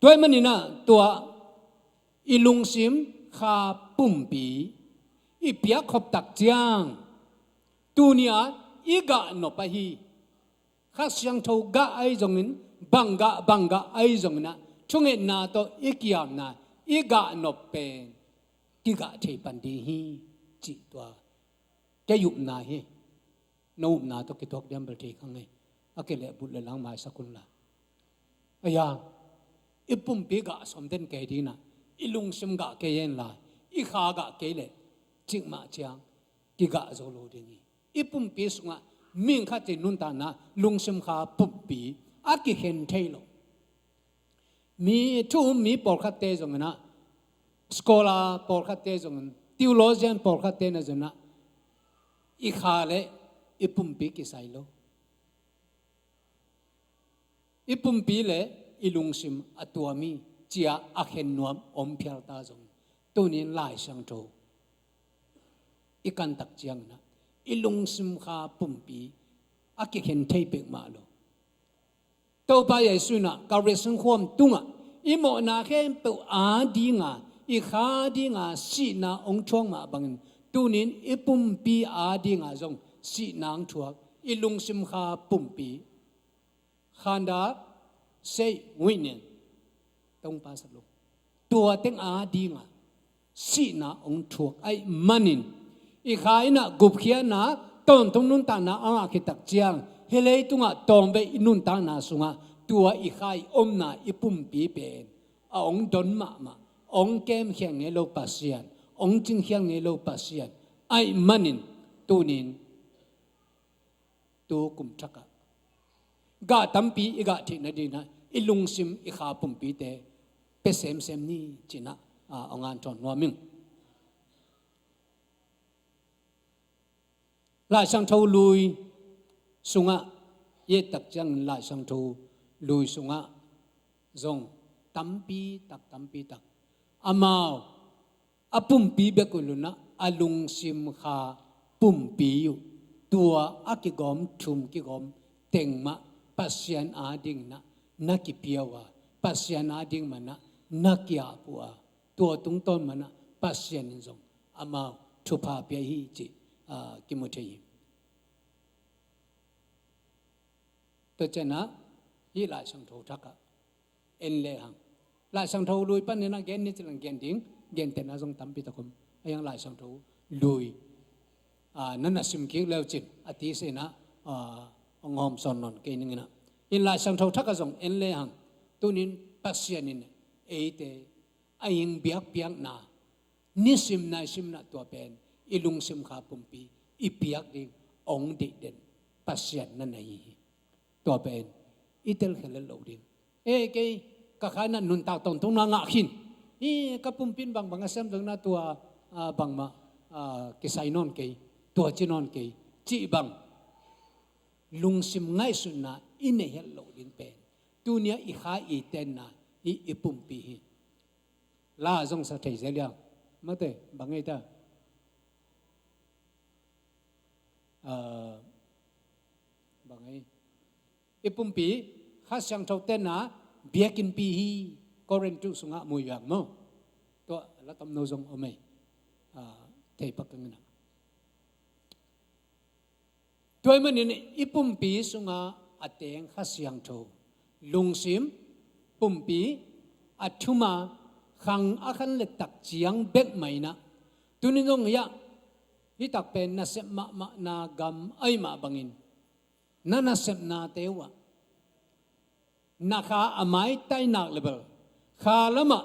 ด้วยมันนี่นะตัวอิลุงซิมขาปุ่มปีอีเปียขบตักจางตัวนี้อีกะนบไปฮีข้าเสียงทูกะไอจงนั้นบังกะไอจงนะช่วงเอ็นนาตัวอีกอย่างนะอีกะนบเป็นอีกะเทปันดีฮีจิตัวแกยุบนาฮีนูบนาตัวกิทอกเดียมเบลทีข้างในอาเกเลบุลเลลังมาสักุลละไอ้ยาอีปุ่มปีกะสมเด็จแกดีนะอีลุงซิมกะแกเย็นละอีขากะแกเลจิกมาจางกิกะโซโลดิงีอีปุ่มปีสุงะมิ่งข้าจินุนตานะลุงซิมขาปุ่มปีอากิเห็นเทโลมีทุ่มมีปอลคัตเตจงนะสกอลาปอลคัตเตจงทิวโลเจนปอลคัตเตนะจงนะอีขาเลอีปุ่มปีกิไซโลอีปุ่มปีเลอีลุงซิมอตัวมีเจียอาเห็นนวมอมเพียลตาจงตัวนี้ไล่ช่างโตอีกันตักเจียงนะอีลุงซิมขาปุ่มปีอากิเห็นเทปมาโลตัวไปใหญ่สุนัขการเรื่องความตุงอ่ะอีโมนาแค่เปิดอาดีงาอีขาดีงาสีนาองช่วงมาบังตัวนี้อีปุ่มปีอาดีงาจงสีนางชัวอีลุงซิมขาปุ่มปีขันดาเซวิญญาณต้องภาษาลูกตัวเต็งอาดีงาสีนาองชัวไอ้มันนินอีขายนะกุบเขียนะต้นตรงนู้นตานะอ่างคิดตักเจียงเฮเลยตุงะตอมไปอินุนตานาสุงะตัวอีขายอมนาอีปุ่มปีเป็นองดอนมาองเกมเขียงเงโลปัสยันองจิงเขียงเงโลปัสยันไอ้มันนินตัวนินตัวกุมชักะกาตัมปีอีกาที่นั่นดีนะอีลุงซิมอีขาปุ่มปีเตเปเซมนี่จีนะองงานจอนว่ามิงลายช่างทูลุยสุงะเยตักจังลายช่างทูลุยสุงะจงตัมปีตักอามาวอปุ่มปีเบกุลุนะอลุงซิมขาปุ่มปีอยู่ตัวอากิกอมชุมกิกอมเต็งมาปัสยันอาดิงนะนักเปียวะปัสยันอาดิงมันนะนักยาปัวตัวตุงต้นมันนะปัสยันจงอามาทุพาเปียฮีจิกิมุเทียตัวเจนะยี่หลายสังโททักะเอ็นเลหังหลายสังโทลุยปันเนี่ยนะเกณฑ์นี่จะลังเกณฑ์ดิ้งเกณฑ์เต็นนะจงตั้มปีตะคุมยังหลายสังโทลุยนั่นน่ะสิมคิกแล้วจิตอธิเสนะองหอมสอนนนเกณฑ์นึงนะอินหลายสังโททักะจงเอ็นเลหังตัวนี้ปัสยานินเอเต aying biak na nisim na tua pen ilung sim kha pumpi ipiak ding ong di den pasien na nai tua pen itel khel lo ding e ke ka khana nun ta tong tung na nga khin i ka pumpin bang asam dang na tua bang ma ke sainon ke tua chinon ke chi bang lung sim ngai sun na ine hel lo din pen tunia i kha i ten na i pumpi hi la zong sa thei zeliang mate bangai ta bangai i pumpi kha sang thau ten na biakin pi hi koren tu sunga mu yang mo to la tam no zong ome thei pakang na toy manin i pumpi sunga ateng kha siang tho lungsim pumpi athuma khang akhan le tak chiang bek mai na tunin ngong ya hi tak pen na sep ma na gam ai ma bangin na sep na tewa na kha amai tai nak level kha lama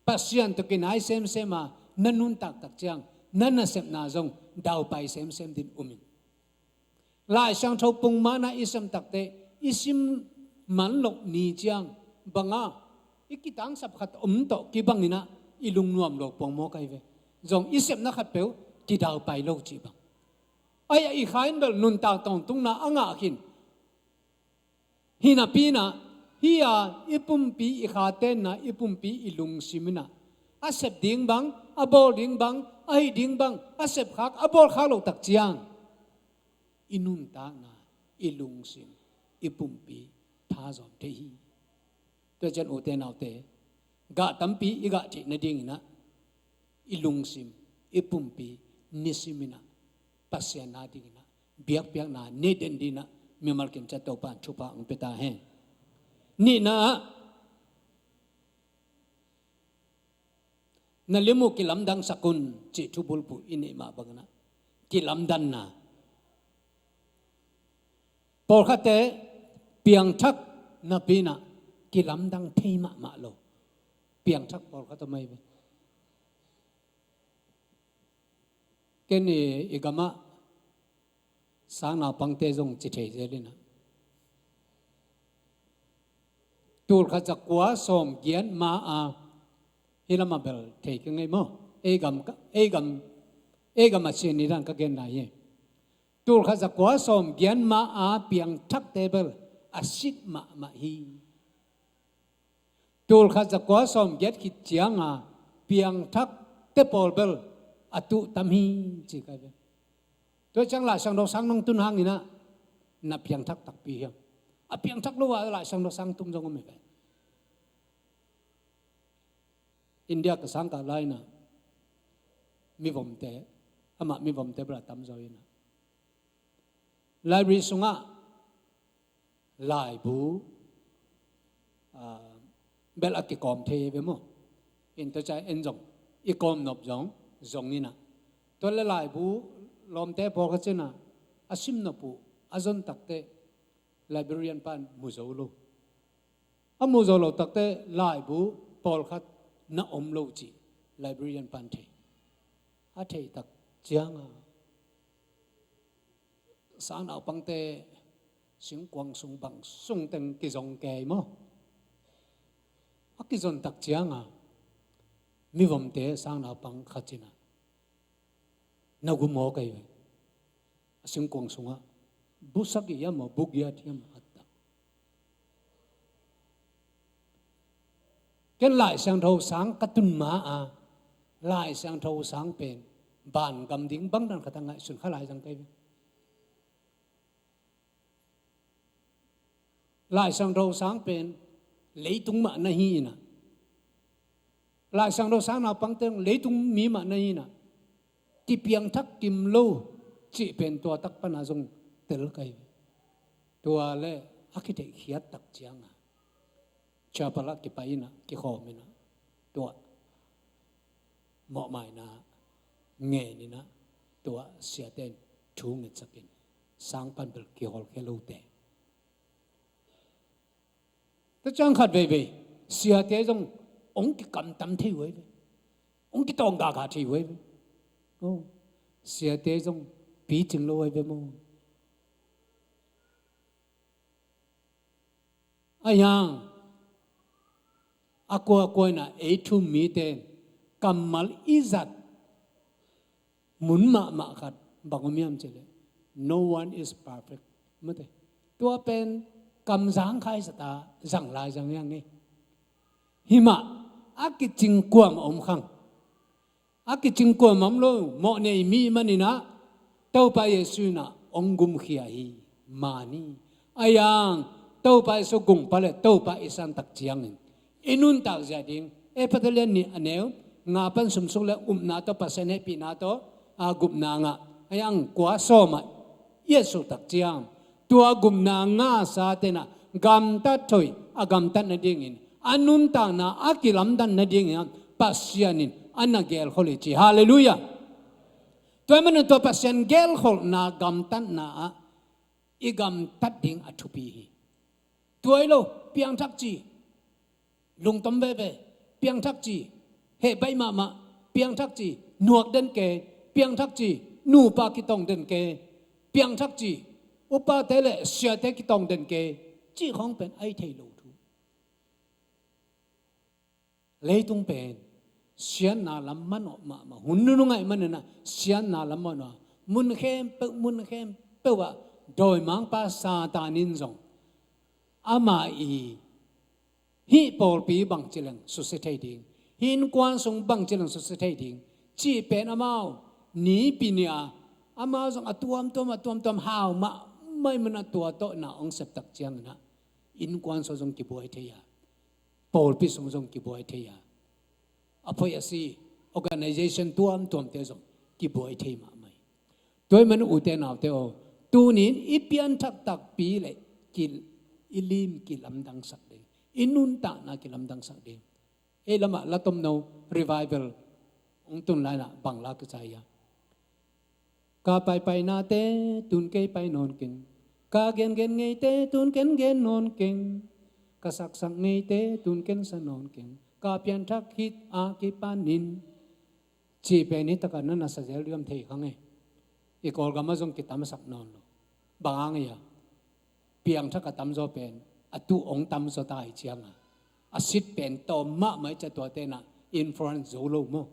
pasien to kinai sem ma nanun tak chiang na sep na zong dau pai sem din umin lai sang thau pung ma na isam takte isim man lok ni chiang banga ikitang sap khat to ki bangina ilung nuam lok pong mo kai ve zong isem na khat peu ki dau pai lo chi bang ai i khain bel nun ta tong tung na anga khin hina pina hiya ipum pi i kha ten na ipum pi ilung simina asep ding bang abol ding bang ai ding bang asep khak abol kha lo tak chiang inun ta na ilung sim ipum pi tha zom te hi to chen u te nau te ga tampi i ga chi na ding na ilung sim ipum pi nisimina pasya na ding na biak na ne den dina mi mal kem cha to pan chupa ang peta hen ni na limu kilam dang sakun chi thubul pu ini ma bagna kilam dan na por khate piang thak na pina kilam dang theima ma lo piang thak por khat mai be ken igama sang na pangte jong chi thei zelina tur kha chakwa som gian ma a hilama bel thei ke ngai mo e gam a chen ni ran ka gen na ye tur kha chakwa som gian ma a piang thak tebel asit ma hi tur kha chakwa som get khit chianga piang thak te pol bel atu tam hi chi ka be to chang la sang do sang nong tun hang ina na piang thak tak pi hiam a piang thak lo wa la sang do sang tum jong me be India ka sang ka lai na mi vom te ama mi vom te bra tam zo ina library sunga lai bu bel ak kom the be mo in to chai en jong i kom nop jong ni na to le lai bu lom te por ka chena asim na pu azon takte librarian pan muzolo amuzolo takte lai bu pol khat na om lo chi librarian pan the a thei tak chiang a sang nào băng tê xứng quang sung bằng sung tên cái dòng kề mo cái dòng đặc chiang à mi vòng tê sang nào băng khát china na gu mo cái xứng quang sung à bu sắc gì mà bu gì thì mà hạt cái lại sang thâu sáng cắt tun má à lại sang thâu sáng bền bàn cầm tiếng băng đàn khát ngại xuân khá lại sang cái lại sang đâu sáng bên lấy tung mà na hi na lại sang đâu sáng nào băng tên lấy tung mi mà na hi na ti piang thak kim lo chỉ bên tua tắc pan azong tel kai tua le akite khiat tak chiang a cha pala ki pai na ki kho mi na tua mo mai na nge ni na tua sia ten thu nge chakin sang pan bel ki hol khelo te ta chang khat ve ve sia te jong องค์กิกำตำที่ไว้องค์กิตองกากาที่ไว้โอ้เสียเตจงปีจึงลอยไปมั้งอายังaku na itu miten kamal izat mun ma khat bangumiam chele no one is perfect mate tua pen kam jang khai sata jang lai jang yang ni hima akiching kwam om khang akiching kwam mam lo mo nei mi manina tau pa yesu na ongum khia hi mani ayang tau pa so gung pale tau pa isan tak chiang inun tak jading patalian ni aneu ngapan sumsung le na to pasene pi na to gup na nga ayang kwa so ma yesu tak chiang tua gum na nga sa te na gam ta thoi agam ta na ding in anun ta na akilam dan na ding in pasyanin anagel kholi chi hallelujah toy man to pasyan gel khol na gam tan na igam tat ding athupi toy lo piang thak chi lung tom ve ve piang thak chi he bai ma piang thak chi nuak den ke piang thak chi nu pa ki tong den ke piang thak chi upa te le sia te ki tong den ke chi khong pen ai thei lo thu le tung pen sian na lam man ma hun nu ngai man na sian na lam ma mun khem pe wa doi mang pa sa ta nin zong ama i hi pol pi bang chilang society ding hin kwan song bang chilang society ding chi pen amao ni pinia amao song atuam tom how ma mai mana tua to na ong sep tak chiang na in kwan so song ki boy theya pol pi song ki boy theya apoi asi organization tuam te song ki boy thei ma mai toy man u te naw te o tu nin ipian thak tak pi le kil ilim kilam dang sak de inun ta na kilam dang sak de e lama latom no revival ong tun lai na bangla ka chaya ka pai na te tun ke pai non kin ka gen ngei te tun gen non kin ka sak ngei te tun ken sa non kin ka pian thak hit a ki panin chi pe ni ta ka na sa jel riam thei khang e kol ga ma jong ki tam sak non bang ya piang thak ka tam zo pen atu ong tam zo tai chiang a sit pen to ma mai cha to te na influence zo lo mo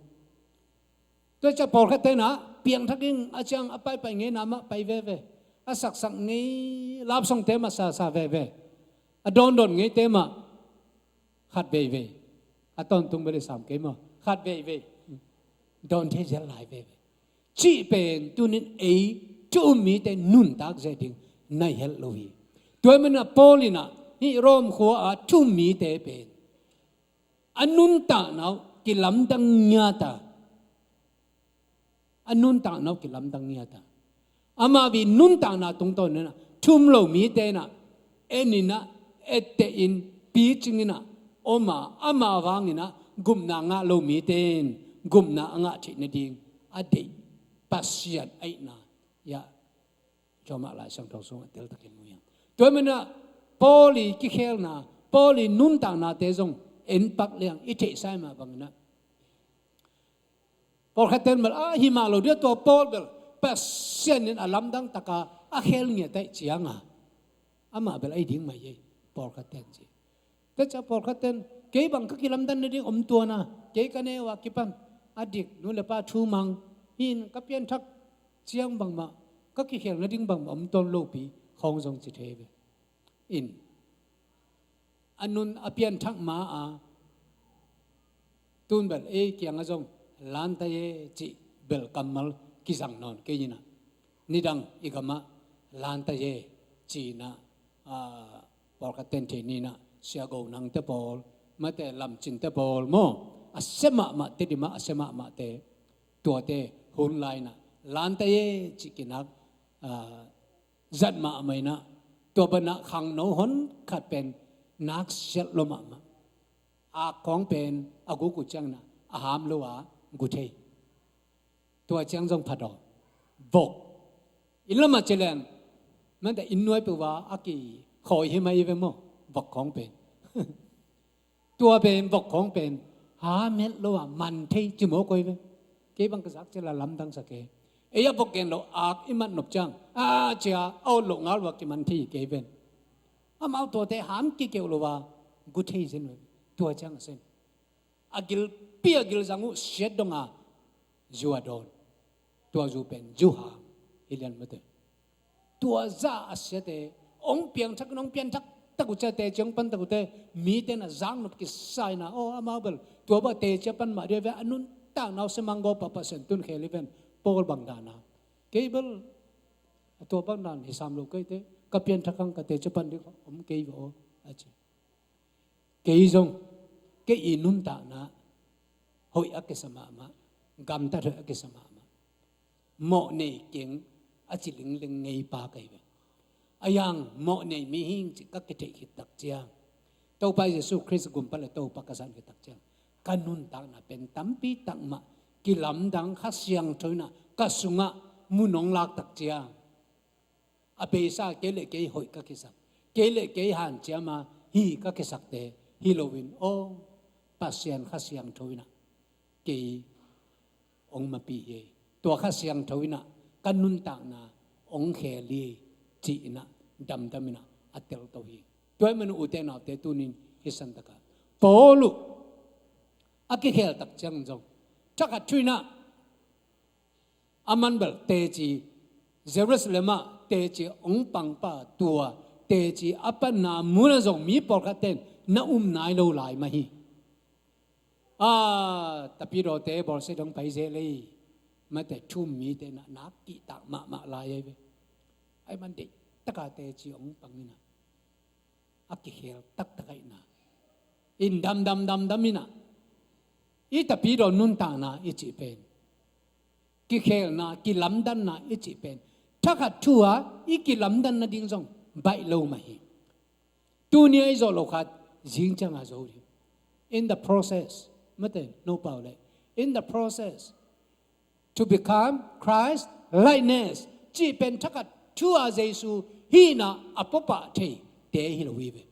to cha por kha te na piang thak ing a chang a pai nge na ma pai ve a sak nge lap song te ma sa ve a don nge te ma khat ve a ton tung be sam ke ma khat ve don te ja lai ve chi pen tu nin e tu mi te nun tak je ding nai hel lo hi toy mana polina hi rom kho a tu mi te pen anun ta nau ki lam dang nya ta anun ta nau ki lam dang nya ta ama bi nun ta na tung to na thum lo mi te na enina ette in pi chingina oma ama wangina gumna nga lo mi ten gumna nga thi na ding ade pasiat ai na ya choma la sang thong song tel takin mu yang toy mana poli ki khel na poli nun ta na te jong en pak liang i the sai ma bang na por khaten mal a hi ma lo dia to pol bel pasien in alam dang taka a khel nge tai chianga ama bel ai ding mai ye por khaten chi te cha por khaten ke bang ka kilam dan ni om tua na ke ka ne wa kipan adik nu le pa thu mang hin ka pian thak chiang bang ma ka ki khel na ding bang om ton lo pi khong jong chi the in anun apian thak ma a tun bel e kyang a jong lan ta ye chi bel kamal ki jang non ke ina nidang igama lan ta ye chi na por ka ten the ni na sia go nang te pol ma te lam chin te pol mo asema ma te di ma asema ma te to te hun lai na lan ta ye chi kinak zat ma mai na to bana khang no hon khat pen nak sel lo ma a kong pen agu ku chang na a ham lo wa gu thei to chang jong phat do vok in lo ma chelen man ta in noi pe wa aki khoi hi mai ve mo vok kong pen tua pen vok kong pen หาเม็ดlo man thei chi mo koi ve ke bang ka sak chela lam dang sa ke e ya bok ken lo ak iman nop chang a cha au lo ngal wa ki man thei ke ven amau to te ham ki ke lo wa gu thei sin ve tua chang sen agil pi agil zangu shed donga zua don tua zu pen zu ha ilian mate tua za asyate ong piang thak nong pian thak taku cha te chong pan taku te mi te na zang nop ki sai na o amabel tua ba te cha pan ma de ve anun ta nau se mango papa sen tun kheliven pol bang dana cable tua bang dan hisam lo kai te ka pian thakang ka te cha pan de om kei vo achi kei zong ke inun ta na hoi ak sama ma gam ta re ak sama ma mo ne keng achi ling ling ngei pa kai ve ayang mo ne mi hing chi ka ke te ki tak chiang to pa Jesu Christ gum pa le to pa ka san ki tak chiang kanun ta na pen tampi tak ma ki lam dang kha siang thoina ka sunga munong lak tak chiang a be sa ke le ke hoi ka ki sak ke le ke han chia ma hi ka ki sak te Halloween o pasien kha siang thoina ke ong ma pi ye to kha siang thoina kanun ta na ong khe li chi na dam damina atel to hi toy menu uten na te tunin hisan taka polu aki khel tak chang jong chaka thina aman bel te chi Jerusalem te chi ong pang pa tua te chi apan na muna jong mi por kha ten na nai lo lai ma hi tapi ro te bor se dong pai se le ma te thum mi te na ki ta ma lai ve ai man de taka te chi ong pangina aki khel tak takai na in dam ina i tapi ro nun ta na i chi pen ki khel na ki lam dan na i chi pen taka thua i ki lam dan na ding jong bai lo ma hi tu ni ai zo lo khat jing chang a zo ri in the process mate no paule in the process to become Christ likeness chi pen taka thua Jesu hi na apopa the te hi lo wi be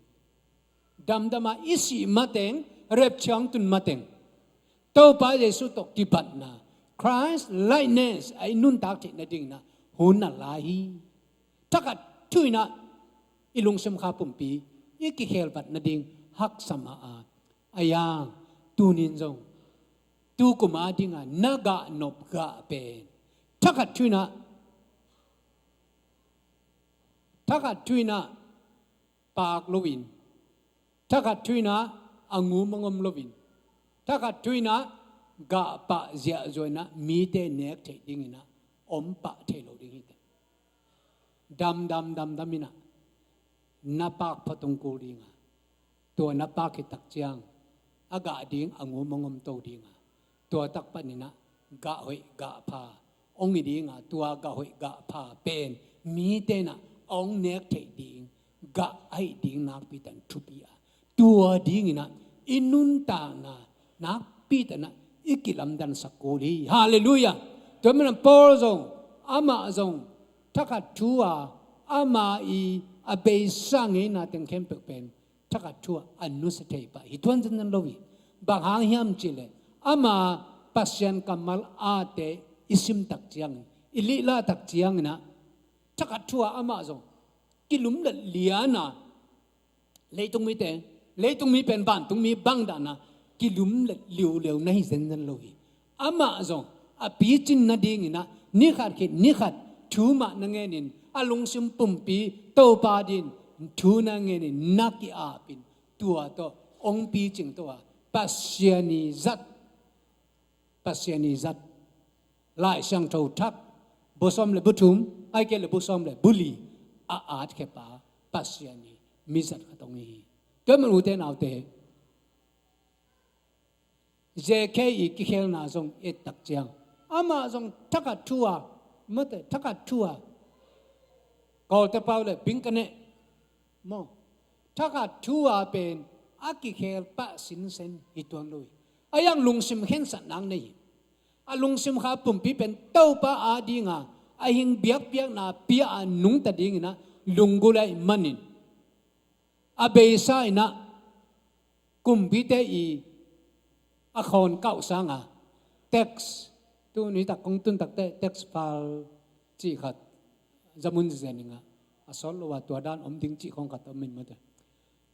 dam dama isi mateng rep chang tun mateng to pa Jesu to ki bat na Christ likeness ai nun tak thi na ding na hun na la hi taka thuina ilung sem kha pum pi i ki khel bat na ding hak sama a ayang tunin jong tu kuma dinga naga nop ga pen taka thuina pak lovin taka thuina angu mangom lovin taka thuina ga pa zia zoina mi te nek the dingina om pa the lo ding hi dam ina na pak phatung ko dinga to na pak ki tak chiang aga ding angu mangom to dinga to tak panina ga hoi ga pha ongi dinga tua ga hoi ga pha pen mi te na ong nek the ding ga ai ding nak pi tan thu pi a tua ding ina inun ta na nak pi tan na ikilam dan sakoli hallelujah to men por zong ama zong taka tua ama i abe sang ina ten kem pe pen taka tua anu se te pa hi tuan jan lowi bang hang hiam chile ama pasien kamal ate isim tak chiang ili la tak chiang na taka tua ama zong kilum la liana leitung mi pen ban tung mi bang da na kilum la liu nahi zen lowi ama zong a pi chin na ding na ni khat thu ma na nge nin alung sim pum pi to pa din thu na nge nin naki a pin tua to ong pi ching to pasiani zat lai sang tho thak bosom le buthum ai ke le bosom le buli a at ke pa pasiani mizat khatong hi to man u te naw te JK ki khel na zong et tak chiang ama zong taka thua mate taka thua ko te paule pinkane mo taka thua pen aki khel pa sin sen hitong loi ayang lungsim hen san nang nei a lungsim kha pum pi pen to pa a dinga a hing biak na pia anung ta ding na lungulai manin a be sai na kum bi te i a khon kau sanga text tu ni tak kong tun tak te text file chi khat zamun zeninga asol wa tua dan om ding chi khong khat min ma de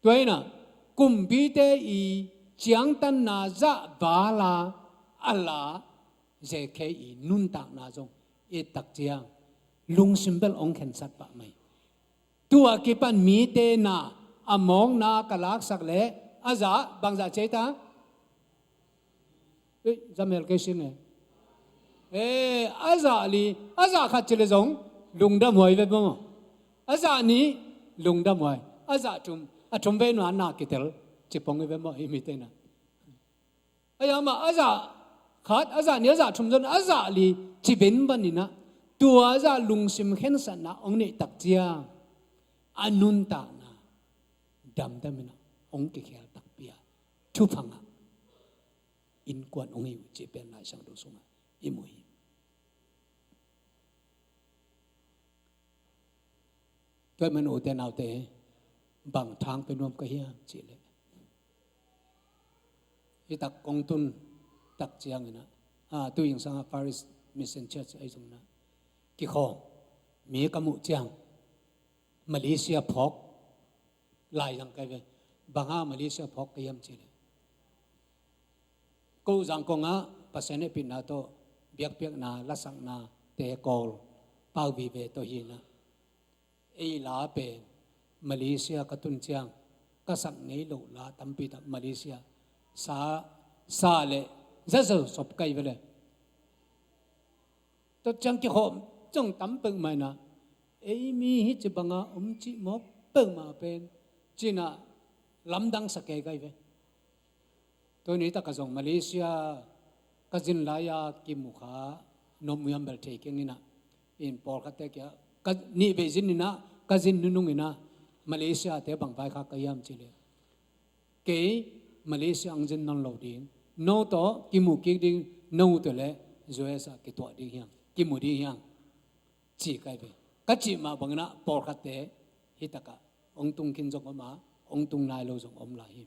tuai na kum bi te i chiang tan na za ba la ala je ke i nun tak na jong e tak chiang lung simbel ong khen sat pa mai tua ki pan mi te na among na kalak sak le aza bangza cheta zamel ke sin aza li aza khat chile jong lung da moi ve mo aza ni lung da moi aza chum ve no na kitel chipong ve mo hi mi te na ayama aza khat aza ni aza chum jon aza li chiben ban ni na tua aza lung sim khen san na ong ni tak chia anun ta na dam dam na ong ke khel tak pia thu phanga in quan ong hi che pen lai sang do sunga imui toy man o te nau te bang thang pe nom ka hiam chi le i tak kong tun tak chiang na tu ing sang Paris Mission Church ai jong na ki kho mi ka mu chiang Malaysia phok lai jang kai ve banga Malaysia phok ka yam chi le ko jang ko nga pasene pin na to biak biak na la sang na te kol pau vi ve to hi na ei la pe Malaysia ka tun chiang ka sak nei lo la tampi ta Malaysia sa le za zo sop kai ve le to chang ki hom chong tam peng mai na ei mi hi chi banga chi mo peng ma pen china lam dang sa ke kai ve to ni ta ka jong Malaysia ka jin la ya ki mu kha nom yam bel the king ina in por kha te kya ka ni be jin ni na ka jin nu nung ina Malaysia te bang bai kha ka yam chi le ke Malaysia ang jin non lo ding no to ki mu ki ding no to le zo sa ki to ding yang ki mu ding yang chi kai be ka chi ma bang na por kha te hi ta ka ong tung kin jong ma ong tung nai lo jong om la hi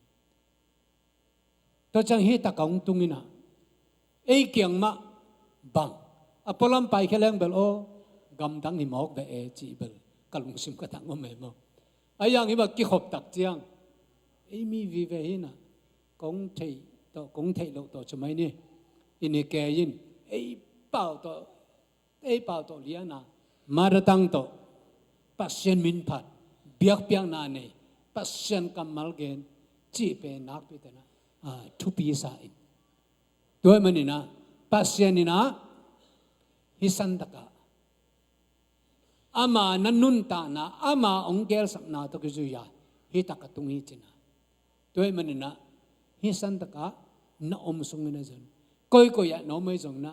to chang hi ta ka ong tung ina ei kyang ma bang apolam pai kheleng bel o gam dang ni mok be e chi bel kalung sim ka tang me mo ayang hi ba ki khop tak chiang ei mi vi ve hi na kong thei lo to chmai ni ini ke yin ei pao to liana maratang to pasien min phat biak piang na ne pasien kamal gen chi pe nak pe ta na thu pi sa in toy mani na pasien ni na hisan taka ama nanun ta na ama ongkel sak na to ki ya hi taka tung hi china toy mani na hisan taka na om sung na jan koi ya no mai jong na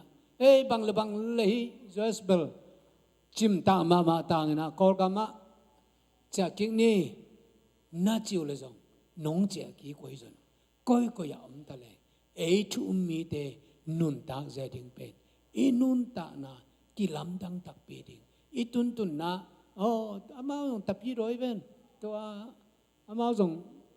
bang le hi josbel chim ta ma ta na kol ka ma cha king ni na chiu le jong nong che ki koi jan koi ya om ta le thu mi te nun ta za ding pe i nun ta na ki lam dang tak pe ding i tun na ama tập yi roi ven to ama jong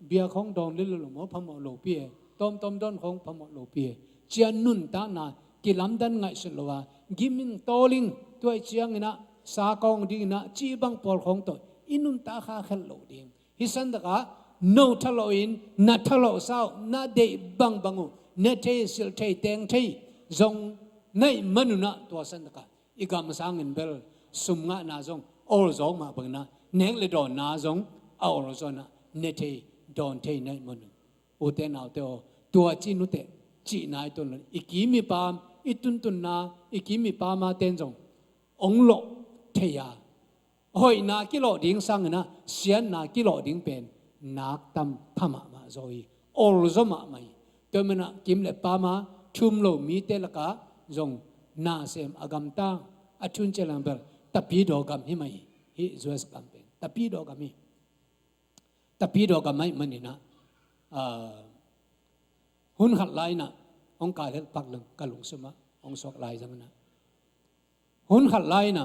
bia khong dong le lo mo pham lo pie tom don khong pham lo pie chian nun ta na ki lam dan ngai se lo wa gimin toling toi chiang ina sa kong ding na chi bang por khong to inun ta kha khel lo ding hi san da ka no thalo in na thalo sao na de bang bangu na te sil te teng te zong nei manuna to san da ka igam sang in bel sum nga na zong all zong ma bang na neng le don na zong all zona ne te don te nei manu u te naw te o tua chi nu te chi nai to ikimi pam itun na ikimi pa ma ten zong ong lo te ya hoi na ki lo ding sang na sian na ki lo ding pen nak tam phama ma zoi all zoma mai to mena kim le pa ma thum lo mi te la ka zong na sem agam ta achun chelang bel tapi do gam hi mai hi zoes gam pen tapi do gam mai manina hun khat lai na ong ka le pak leng kalung suma ong sok lai jang na hun khat lai na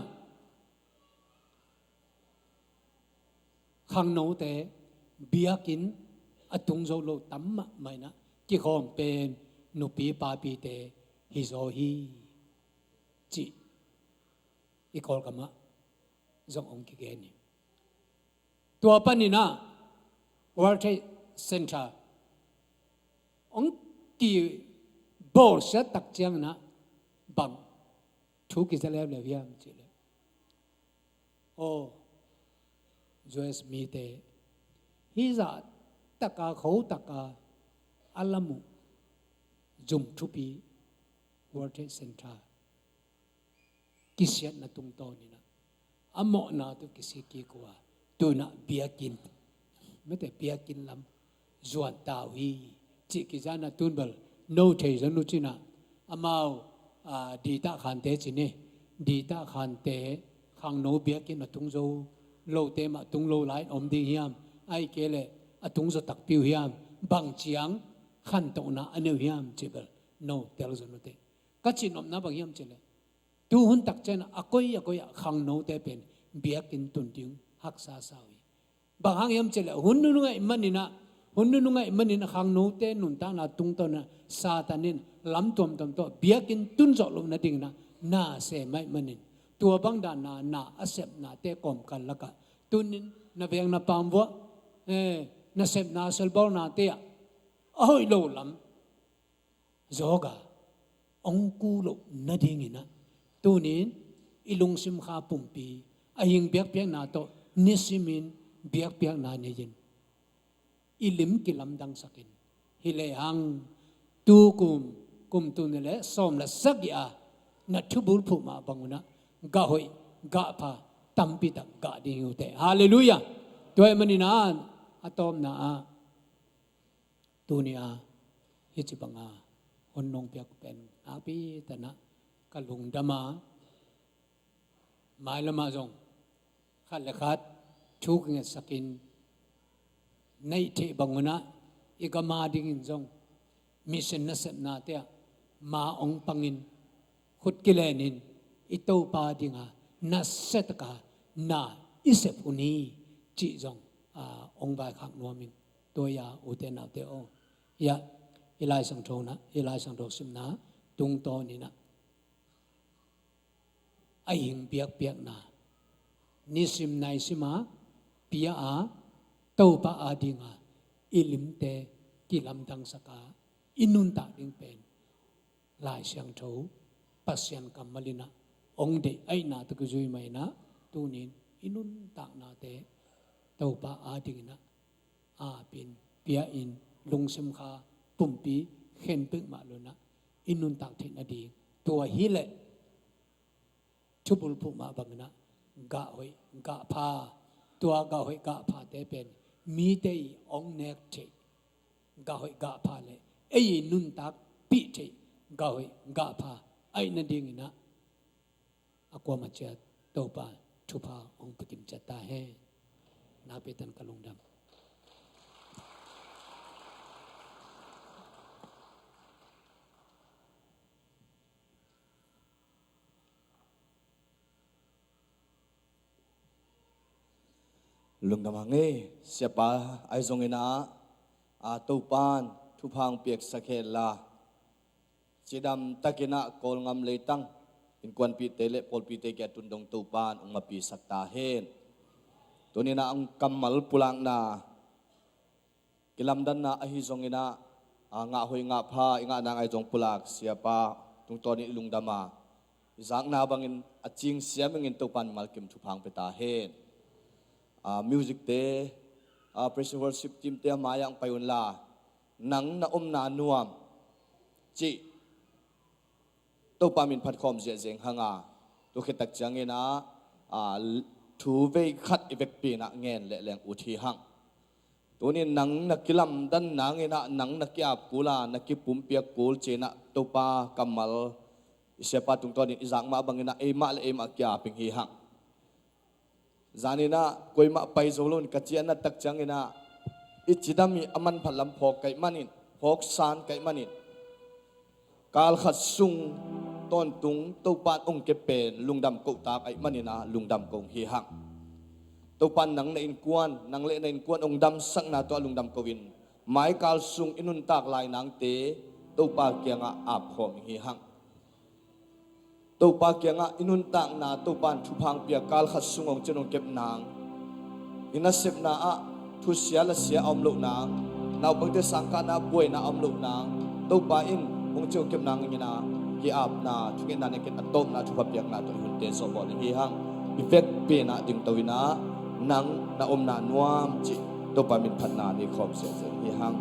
khang no te biakin atung zo lo tam ma mai na ki khom pen nụ pi pa pi te hi zo hi chi ikol kama zong ong ki ge ni tua panina World Trade Center ong ki bol sa tak chiang na bang thu ki zale le viam chi le o Joyce mi te hi za taka khâu taka alamu zum thupi World Trade Center kisiat na tung to ni na amo na tu kisi ki kwa tu na biakin mete biakin lam zuan tao hi chi ki jana tunbal no thei zanu china amao di ta khan te chine di ta khan te khang no biakin na tung zo lo te ma tung lo lai om ding hiam ai ke le atung zo tak piu hiam bang chiang khan to na aneu hiam chibel no tel zanu te ka chin om na bang hiam chile tu hun tak chen akoi khang no te pen biakin tun ting hak sa sawi bang hang yam chele hun nu ngai manina khang no te nun ta na tung to na sa tanin lam tom to biakin tun zo lo na ding na se mai manin tua bang da na asep na te kom kal laka tunin na beng na pambo na sep na selbol na te oi lo lam zoga ong ku lo na ding ina tunin ilung sim kha pumpi ahing biak na to nisimin biak na ne yin ilim kilam dang sakin hile hang tu kum tu ne le som la sakya na thubul phu ma banguna ga hoi ga pha tampi tak ga ding u te hallelujah toy manina atom na tunia hichibanga onnong piak pen api tana kalung dama mai lama jong khat le khat thuk nge sakin nei the banguna igama ding in jong mission na sep na te ma ong pangin khut kilenin ito pa dinga na set ka na isep uni chi jong ong bai khak nomin toya uten na te o ya ilai sang thona ilai sang tho sim na tung to ni na ahing biak na nisim nai sima pia a tau pa adinga ilim te kilam dang saka inun ta ding pen lai siang tho pasyan kamalina ong de ai na ta kujui mai na tunin inun ta na te tau pa ading na a pin pia in lungsim kha pumpi khen pek ma lo na inun ta thin adi tua hi le chubul phu ma bang na ga hoi ga pha tua ga hoi ga pha te pen mi te ong nek che ga hoi ga pha le ei nun tak pi che ga hoi ga pha ai na ding ina akwa ma cha to pa thu pa ong pikim cha ta he na pe tan kalung dam
lung dam hange siapa ai zong ina to pan thu phang piek sakhe la chidam takina kol ngam leitang in kwan pi tele pol pi te kya tundong to pan ong ma pi sakta hen tunina ang kamal pulang na kilam dan na ahi zong ina nga hoi nga pha inga nang ai jong pulak siapa tung toni lung dama izang na bangin aching siamengin to pan malkim thu phang peta hen music te praise worship team te mayang payun la nang na na nuam chi to pamin phat khom je jeng hanga to khitak changena thu ve khat evek pi na ngen le leng uthi hang tunin nang nakilam dan nangena nang nakya pula nakipum piak kul chena to pa kamal isepa tung ton izang ma bangena ema le ema kya ping hi hang zanina koima pai zolun kachiana tak changena ichidami aman phalam phok kai manin phok san kai manin kal khat sung ton tung to pat ong ke pen lungdam ko ta kai manina lungdam kong hi hang to pan nang na in kuan nang le na in kuan ong dam sang na to lungdam ko win mai kal sung inun tak lai nang te tàu pa kia nga ap khom hi hang tàu pa kia nga inun tang na tàu pan thu phang pia kal khat sungong chenong kep nang ina sep na a thu sia la sia om lo nang naw bang te sangka na boy na om lo nang tàu pa in ong cheu kep nang ina ki ap na thu ke na ne ket atom na thu pa pia na to hun te so bo hi hang effect pe na ding tawina nang na om na nuam chi tàu pa min phat na ni khom se hi hang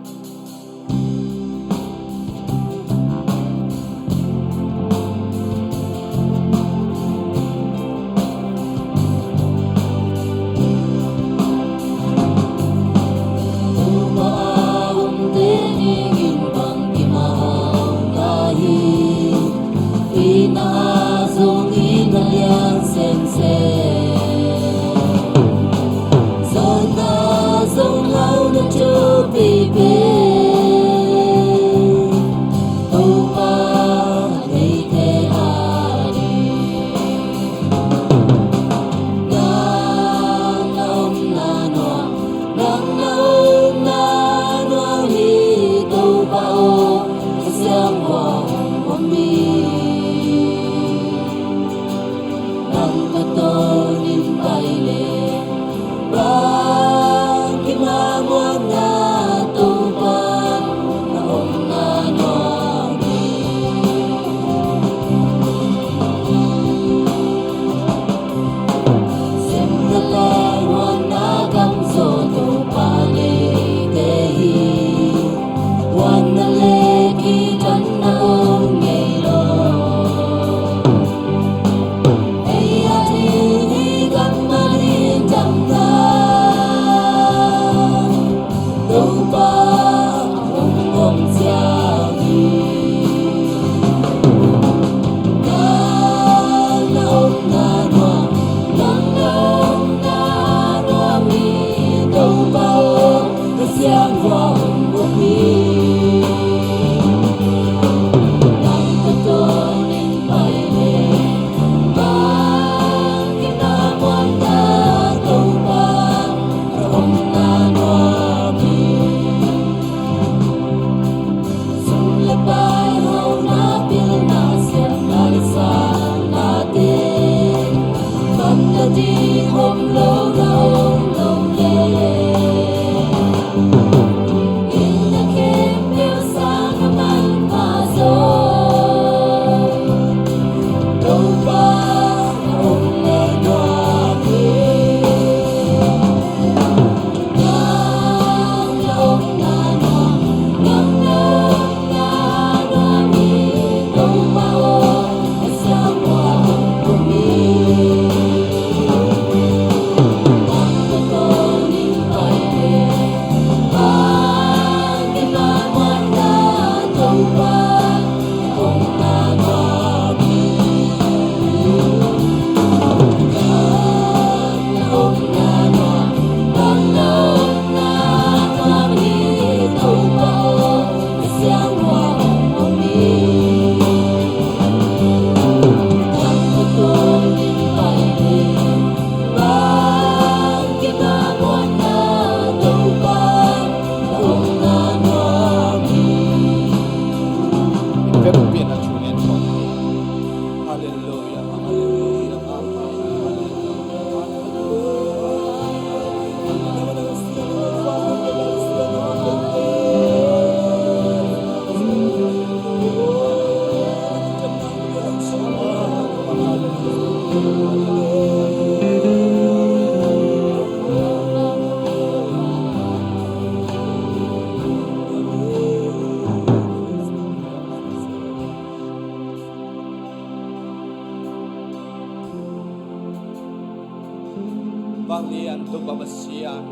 Panglian tu babasian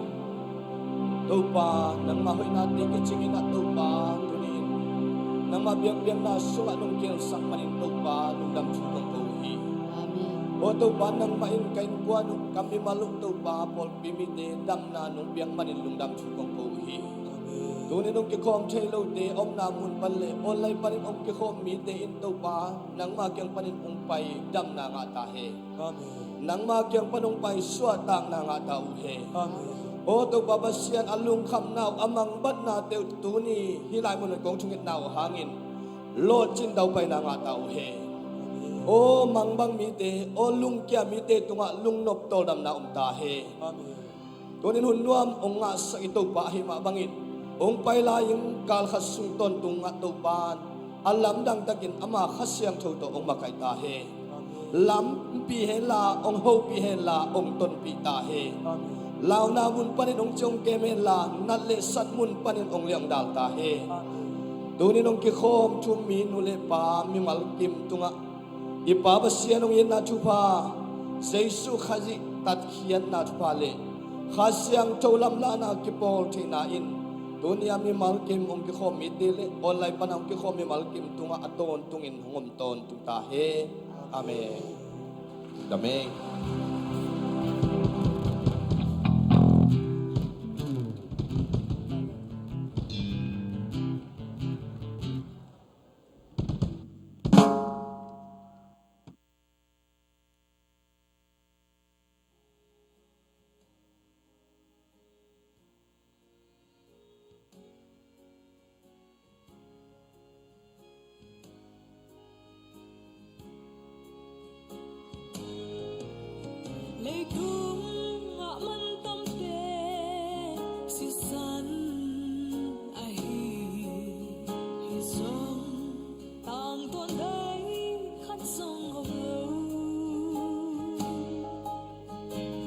tu pa nang mahoy natin kachingin na tu pa tunin nang mabiyang-biyang na sunga nung kilsak manin tu pa nung damsukong kauhi o tu pa nang main kain kwa nung kami maluk tu pa pol pimite dam na nung biyang manin nung damsukong kauhi tunin nung kikom chaylo de om namun pala olay pa rin om kikom mite in tu pa nang magyang panin umpay dam na nga tahe nang magyang panumpay suatang na nga tauhe. O to babasyan alung kam naw amang bad na teu tuni hilay mo ng kong chungit naw hangin. Lord chin dau pai na nga tau he o mangbang mi te o lung kya mi te tunga lung nop tol dam na ta he tunin hun nuam ong nga sa ito pa hi ma bangin ong pai la yung kal khasung ton tunga to ban alam dang takin ama khasyang tho to ong makai ta he lam pi he la ong ho pi he la ong ton pi ta he lao na mun panin ong chong ke men la nat le sat mun panin ong liang dal ta he tunin ong ki khom chum mi nu le pa mi mal kim tunga ipa ba sian ong yin na thu pa jesu khaji tat khian na thu pa le khasyang cholam la na ki pol thina in dunia mi mal kim ong ki khom mi te le online pan ong ki khom mi mal kim tunga aton tungin hongom ton tu ta he amen amen
Lấy đúng ngã mân tâm tê si san ai hi sông tang tuôn đây khát sông ngọc lâu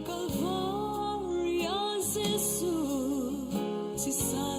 Calvaria Jesus si san